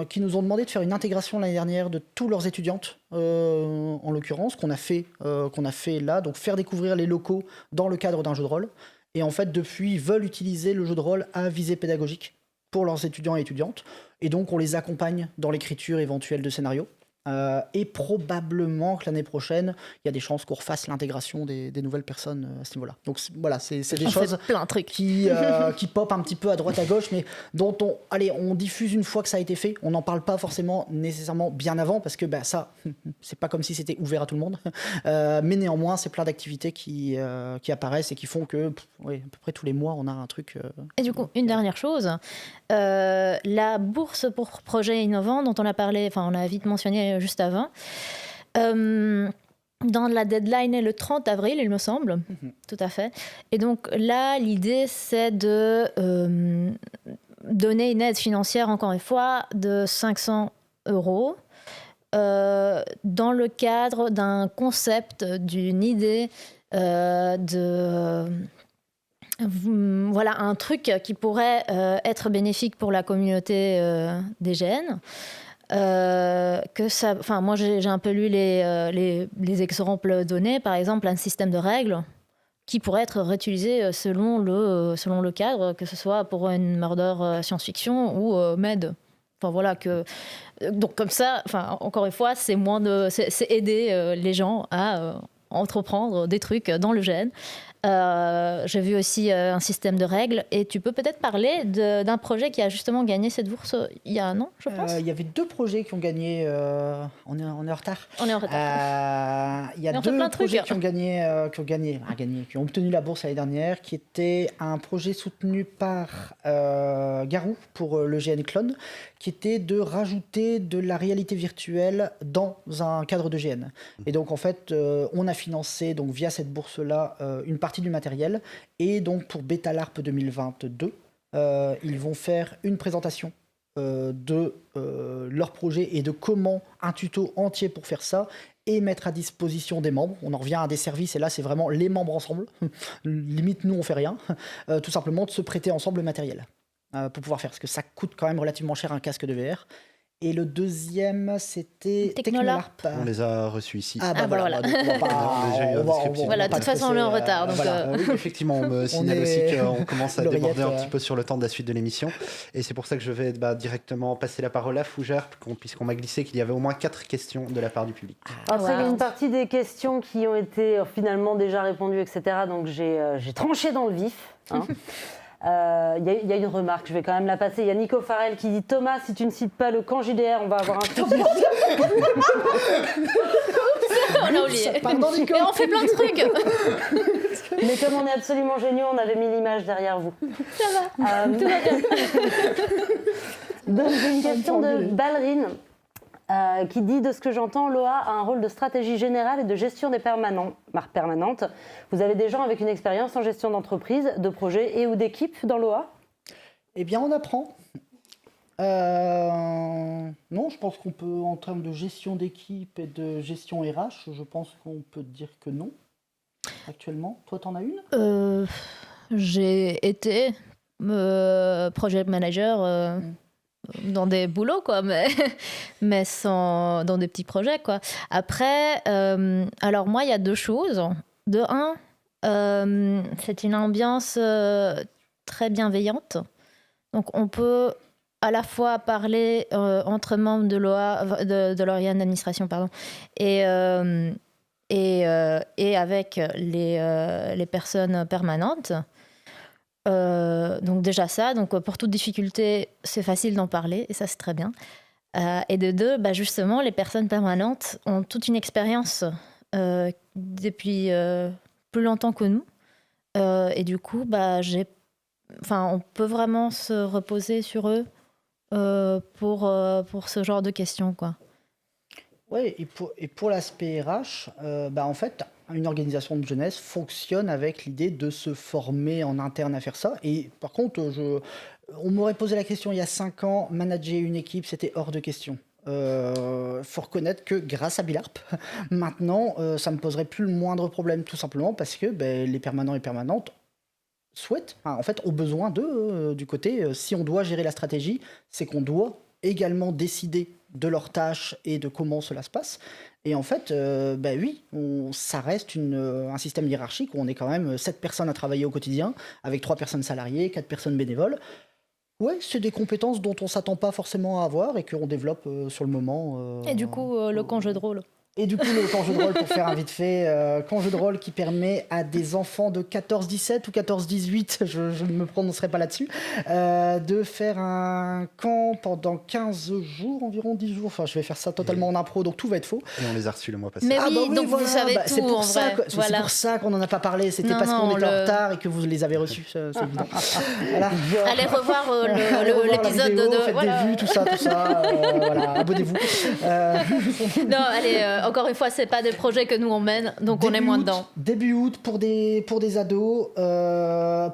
qui nous ont demandé de faire une intégration l'année dernière de tous leurs étudiantes, en l'occurrence, qu'on a fait là. Donc faire découvrir les locaux dans le cadre d'un jeu de rôle. Et en fait, depuis, ils veulent utiliser le jeu de rôle à visée pédagogique pour leurs étudiants et étudiantes. Et donc, on les accompagne dans l'écriture éventuelle de scénarios. Et probablement que l'année prochaine, il y a des chances qu'on refasse l'intégration des nouvelles personnes à ce niveau-là. Donc voilà, c'est des choses
plein de trucs
qui popent un petit peu à droite à gauche, mais dont on diffuse une fois que ça a été fait. On n'en parle pas forcément nécessairement bien avant, parce que ça, c'est pas comme si c'était ouvert à tout le monde. Mais néanmoins, c'est plein d'activités qui apparaissent et qui font que à peu près tous les mois, on a un truc.
Et du coup, une dernière chose, la bourse pour projets innovants dont on a parlé, on a vite mentionné juste avant, dans la deadline est le 30 avril, il me semble. Tout à fait. Et donc là, l'idée, c'est de donner une aide financière, encore une fois, de 500 €, dans le cadre d'un concept, d'une idée voilà, un truc qui pourrait être bénéfique pour la communauté des GN. Moi, j'ai un peu lu les exemples donnés, par exemple, un système de règles qui pourrait être réutilisé selon le cadre, que ce soit pour une murder science-fiction ou med. Voilà, donc comme ça, encore une fois, c'est aider les gens à entreprendre des trucs dans le GN. J'ai vu aussi un système de règles, et tu peux peut-être parler d'un projet qui a justement gagné cette bourse il y a un an, je pense.
Il y avait 2 projets qui ont gagné. On est en retard.
On est en retard.
Il y a 2 projets qui ont obtenu la bourse l'année dernière, qui était un projet soutenu par Garou pour le GN Clone, qui était de rajouter de la réalité virtuelle dans un cadre de GN. Et donc en fait, on a financé donc via cette bourse-là une partie du matériel, et donc pour BetaLARP 2022, ils vont faire une présentation de leur projet et de comment, un tuto entier pour faire ça, et mettre à disposition des membres. On en revient à des services, et là c'est vraiment les membres ensemble. Limite, nous on fait rien. Tout simplement de se prêter ensemble le matériel. pour pouvoir faire, parce que ça coûte quand même relativement cher un casque de VR. Et le deuxième, c'était
Technolarp.
On les a reçus ici.
Ah bah voilà. Donc on va pas-
On a déjà eu un
on va-
descriptif.
Voilà, de
va
toute
pas
façon, on est en
presser,
retard. Donc,
voilà.
Oui, effectivement, on me signale
est-
aussi qu'on commence à
l'oreillette,
déborder un petit peu sur le temps de la suite de l'émission. Et c'est pour ça que je vais directement passer la parole à Fougère, puisqu'on m'a glissé qu'il y avait au moins 4 questions de la part du public.
Alors, c'est
Wow.
une partie des questions qui ont été finalement déjà répondues, etc. Donc, j'ai tranché dans le vif. Hein. Il y a une remarque, je vais quand même la passer. Il y a Nico Farrell qui dit « Thomas, si tu ne cites pas le camp JDR, on va avoir un souci.
on a oublié.
Pardon, Nico.
Mais on fait plein de trucs.
Mais comme on est absolument géniaux, on avait mis l'image derrière vous. »
Ça va, tout va bien.
Donc, j'ai une question de Ballerine qui dit « De ce que j'entends, l'OA a un rôle de stratégie générale et de gestion des permanentes. Vous avez des gens avec une expérience en gestion d'entreprise, de projet et ou d'équipe dans l'OA ?»
Eh bien, on apprend. Non, je pense qu'on peut, en termes de gestion d'équipe et de gestion RH, je pense qu'on peut dire que non, actuellement. Toi, t'en as une ?
J'ai été project manager dans des boulots, quoi, mais dans des petits projets, quoi. Après, alors moi, il y a deux choses. De un, c'est une ambiance très bienveillante. Donc, on peut à la fois parler entre membres de l'OA, de l'organe d'administration, pardon, et avec les personnes permanentes. Donc déjà ça, donc pour toute difficulté, c'est facile d'en parler, et ça c'est très bien. Et de deux, justement, les personnes permanentes ont toute une expérience depuis plus longtemps que nous. Et du coup, on peut vraiment se reposer sur eux pour ce genre de questions, quoi.
Oui, et pour l'aspect RH, en fait, une organisation de jeunesse fonctionne avec l'idée de se former en interne à faire ça. Et par contre, on m'aurait posé la question il y a 5 ans, manager une équipe, c'était hors de question. Faut reconnaître que grâce à Bilarp, maintenant, ça me poserait plus le moindre problème, tout simplement parce que les permanents et permanentes ont besoin d'eux du côté. Si on doit gérer la stratégie, c'est qu'on doit également décider de leurs tâches et de comment cela se passe. Et en fait, oui, ça reste un système hiérarchique où on est quand même 7 personnes à travailler au quotidien, avec 3 personnes salariées, 4 personnes bénévoles. Ouais, c'est des compétences dont on ne s'attend pas forcément à avoir et qu'on développe sur le moment.
Et du coup, le camp jeu de rôle.
Et du coup, le camp jeu de rôle, pour faire un vite fait, camp jeu de rôle qui permet à des enfants de 14-17 ou 14-18, je ne me prononcerai pas là-dessus, de faire un camp pendant 15 jours, environ 10 jours. Enfin, je vais faire ça totalement en impro, donc tout va être faux.
Et on les a reçus le mois passé.
Mais oui, donc vous savez tout,
c'est pour
en
ça
vrai.
c'est pour ça qu'on n'en a pas parlé. C'était parce qu'on était en retard et que vous les avez reçus, c'est évident. Voilà.
Allez revoir
Allez revoir la
l'épisode
vidéo,
de...
faites des vues, tout ça. Voilà, abonnez-vous.
Non, allez, encore une fois, c'est pas des projets que nous on mène, donc on est moins dedans.
Début août pour des ados,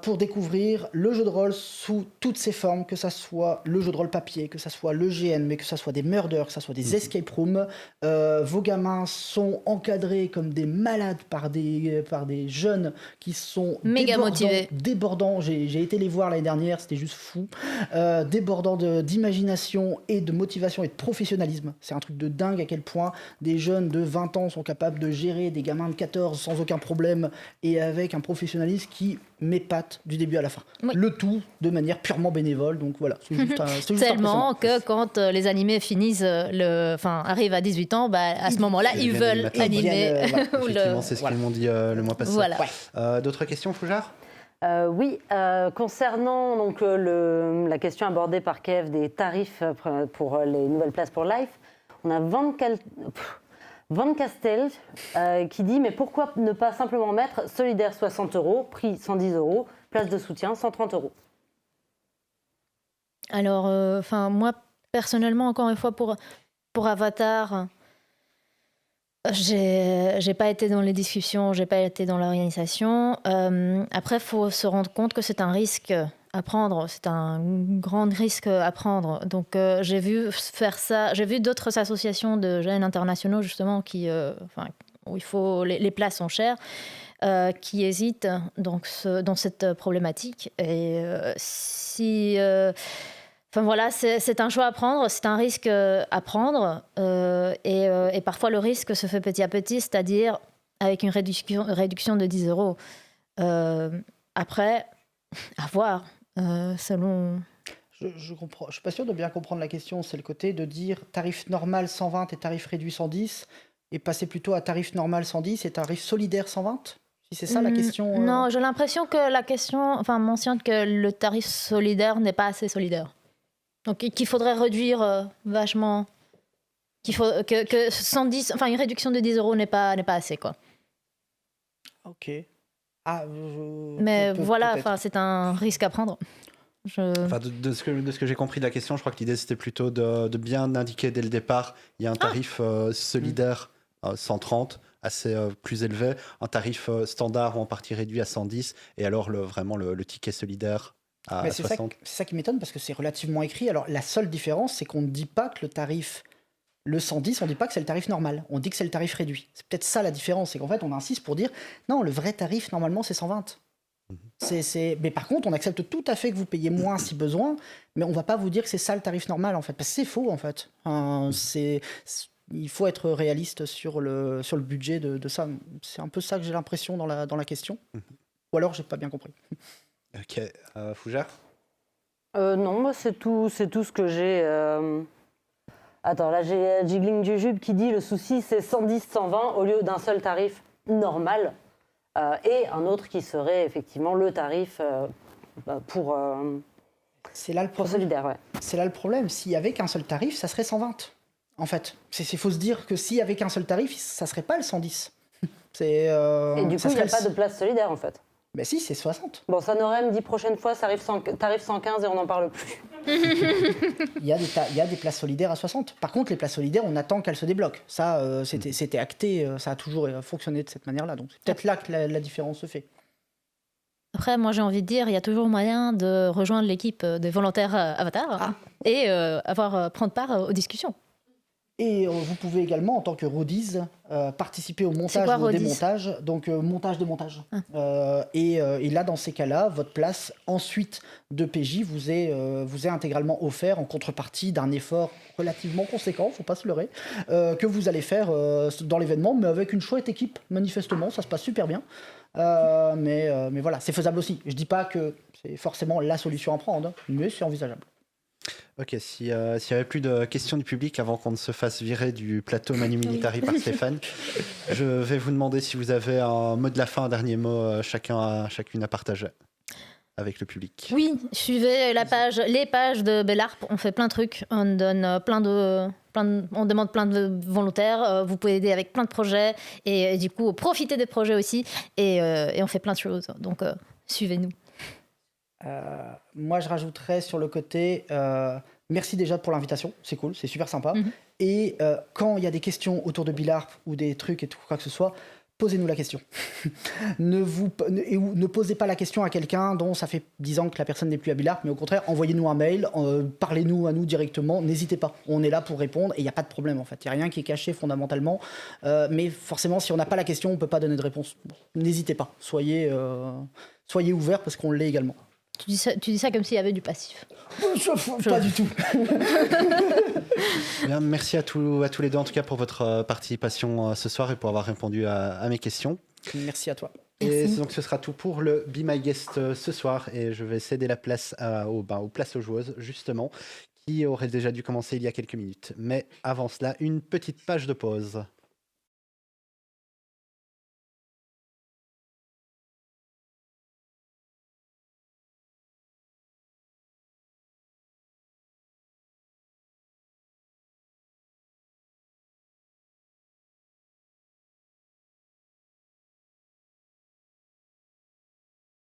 pour découvrir le jeu de rôle sous toutes ses formes, que ça soit le jeu de rôle papier, que ça soit le GN, mais que ça soit des murders, que ça soit des escape rooms. Vos gamins sont encadrés comme des malades par des jeunes qui sont
méga motivés.
Débordants. J'ai été les voir l'année dernière, c'était juste fou. Débordants d'imagination et de motivation et de professionnalisme. C'est un truc de dingue à quel point des jeunes de 20 ans sont capables de gérer des gamins de 14 sans aucun problème et avec un professionnalisme qui m'épate du début à la fin.
Oui.
Le tout de manière purement bénévole, donc voilà. C'est juste
tellement que quand les animés finissent, arrivent à 18 ans, à ce moment-là, ils veulent animer.
Effectivement, c'est ce qu'ils m'ont dit le mois passé.
Voilà.
D'autres questions, Fougère ?
Oui, concernant donc, la question abordée par Kev des tarifs pour les nouvelles places pour Life, on a Van Castel qui dit « Mais pourquoi ne pas simplement mettre solidaire 60 €, prix 110 €, place de soutien 130 €. »
Alors, moi, personnellement, encore une fois, pour Avatar, j'ai pas été dans les discussions, j'ai pas été dans l'organisation. Après, il faut se rendre compte que c'est un risque à prendre, c'est un grand risque à prendre. Donc, j'ai vu faire ça, j'ai vu d'autres associations de jeunes internationaux, justement, qui où les places sont chères, qui hésitent donc, dans cette problématique. Et enfin voilà, c'est un choix à prendre, c'est un risque à prendre. Et parfois, le risque se fait petit à petit, c'est-à-dire avec une réduction de 10 euros. Après, à voir, selon...
Je comprends. Je suis pas sûr de bien comprendre la question. C'est le côté de dire tarif normal 120 et tarif réduit 110 et passer plutôt à tarif normal 110 et tarif solidaire 120? Si c'est ça la question.
Non, j'ai l'impression que la question mentionne que le tarif solidaire n'est pas assez solidaire. Donc qu'il faudrait réduire vachement. Que 110, enfin une réduction de 10 euros n'est pas assez, quoi.
Ok.
Mais voilà, c'est un risque à prendre.
Enfin, de ce que j'ai compris de la question, je crois que l'idée c'était plutôt de bien indiquer dès le départ, il y a un tarif solidaire 130, assez plus élevé, un tarif standard ou en partie réduit à 110, et alors vraiment le ticket solidaire à 60.
C'est ça qui m'étonne parce que c'est relativement écrit. Alors la seule différence, c'est qu'on ne dit pas que le 110, on ne dit pas que c'est le tarif normal, on dit que c'est le tarif réduit. C'est peut-être ça la différence, c'est qu'en fait on insiste pour dire non, le vrai tarif normalement c'est 120. Mais par contre, on accepte tout à fait que vous payiez moins si besoin, mais on va pas vous dire que c'est ça le tarif normal en fait, parce que c'est faux en fait. Il faut être réaliste sur le budget de ça. C'est un peu ça que j'ai l'impression dans la question. Ou alors j'ai pas bien compris.
Ok, Fougère?
Non, moi c'est tout ce que j'ai. Attends, là j'ai Jiggling Jujube qui dit le souci c'est 110-120 au lieu d'un seul tarif normal. Et un autre qui serait effectivement le tarif pour solidaire. Ouais.
C'est là le problème. S'il n'y avait qu'un seul tarif, ça serait 120. En fait, il faut se dire que s'il n'y avait qu'un seul tarif, ça ne serait pas le 110.
Et du coup, il n'y a pas de place solidaire en fait.
Ben si, c'est 60.
Bon, Sanorem dit prochaine fois, tarif 115 et on n'en parle plus.
Il y a des places solidaires à 60. Par contre, les places solidaires, on attend qu'elles se débloquent. Ça, c'était acté, ça a toujours fonctionné de cette manière-là. Donc c'est peut-être là que la différence se fait.
Après, moi j'ai envie de dire, il y a toujours moyen de rejoindre l'équipe des volontaires Avatar et prendre part aux discussions.
Et vous pouvez également, en tant que roadies, participer au montage ou au démontage. Donc, montage-démontage. Et là, dans ces cas-là, votre place, ensuite de PJ, vous est intégralement offert en contrepartie d'un effort relativement conséquent, faut pas se leurrer, que vous allez faire dans l'événement, mais avec une chouette équipe, manifestement, ça se passe super bien. Mais voilà, c'est faisable aussi. Je dis pas que c'est forcément la solution à prendre, mais c'est envisageable.
Ok, s'il n'y avait plus de questions du public avant qu'on ne se fasse virer du plateau Manu Militari par Stéphane, je vais vous demander si vous avez un mot de la fin, un dernier mot, chacune à partager avec le public.
Oui, suivez les pages de Bellarp, on fait plein de trucs, on donne on demande plein de volontaires, vous pouvez aider avec plein de projets, et du coup, profitez des projets aussi, et on fait plein de choses, donc suivez-nous.
Moi, je rajouterais sur le côté merci déjà pour l'invitation, c'est cool, c'est super sympa. Et quand il y a des questions autour de Bellarp ou des trucs et tout quoi que ce soit, posez-nous la question. Ne posez pas la question à quelqu'un dont ça fait 10 ans que la personne n'est plus à Bellarp, mais au contraire, envoyez-nous un mail, parlez-nous à nous directement, n'hésitez pas. On est là pour répondre et il n'y a pas de problème en fait. Il n'y a rien qui est caché fondamentalement. Mais forcément, si on n'a pas la question, on ne peut pas donner de réponse. N'hésitez pas, soyez ouverts parce qu'on l'est également.
Tu dis ça comme s'il y avait du passif.
Pas du tout.
Bien, merci à tous les deux en tout cas pour votre participation ce soir et pour avoir répondu à mes questions.
Merci à toi.
Et donc ce sera tout pour le Be My Guest ce soir et je vais céder la place aux places aux joueuses justement qui auraient déjà dû commencer il y a quelques minutes. Mais avant cela, une petite page de pause.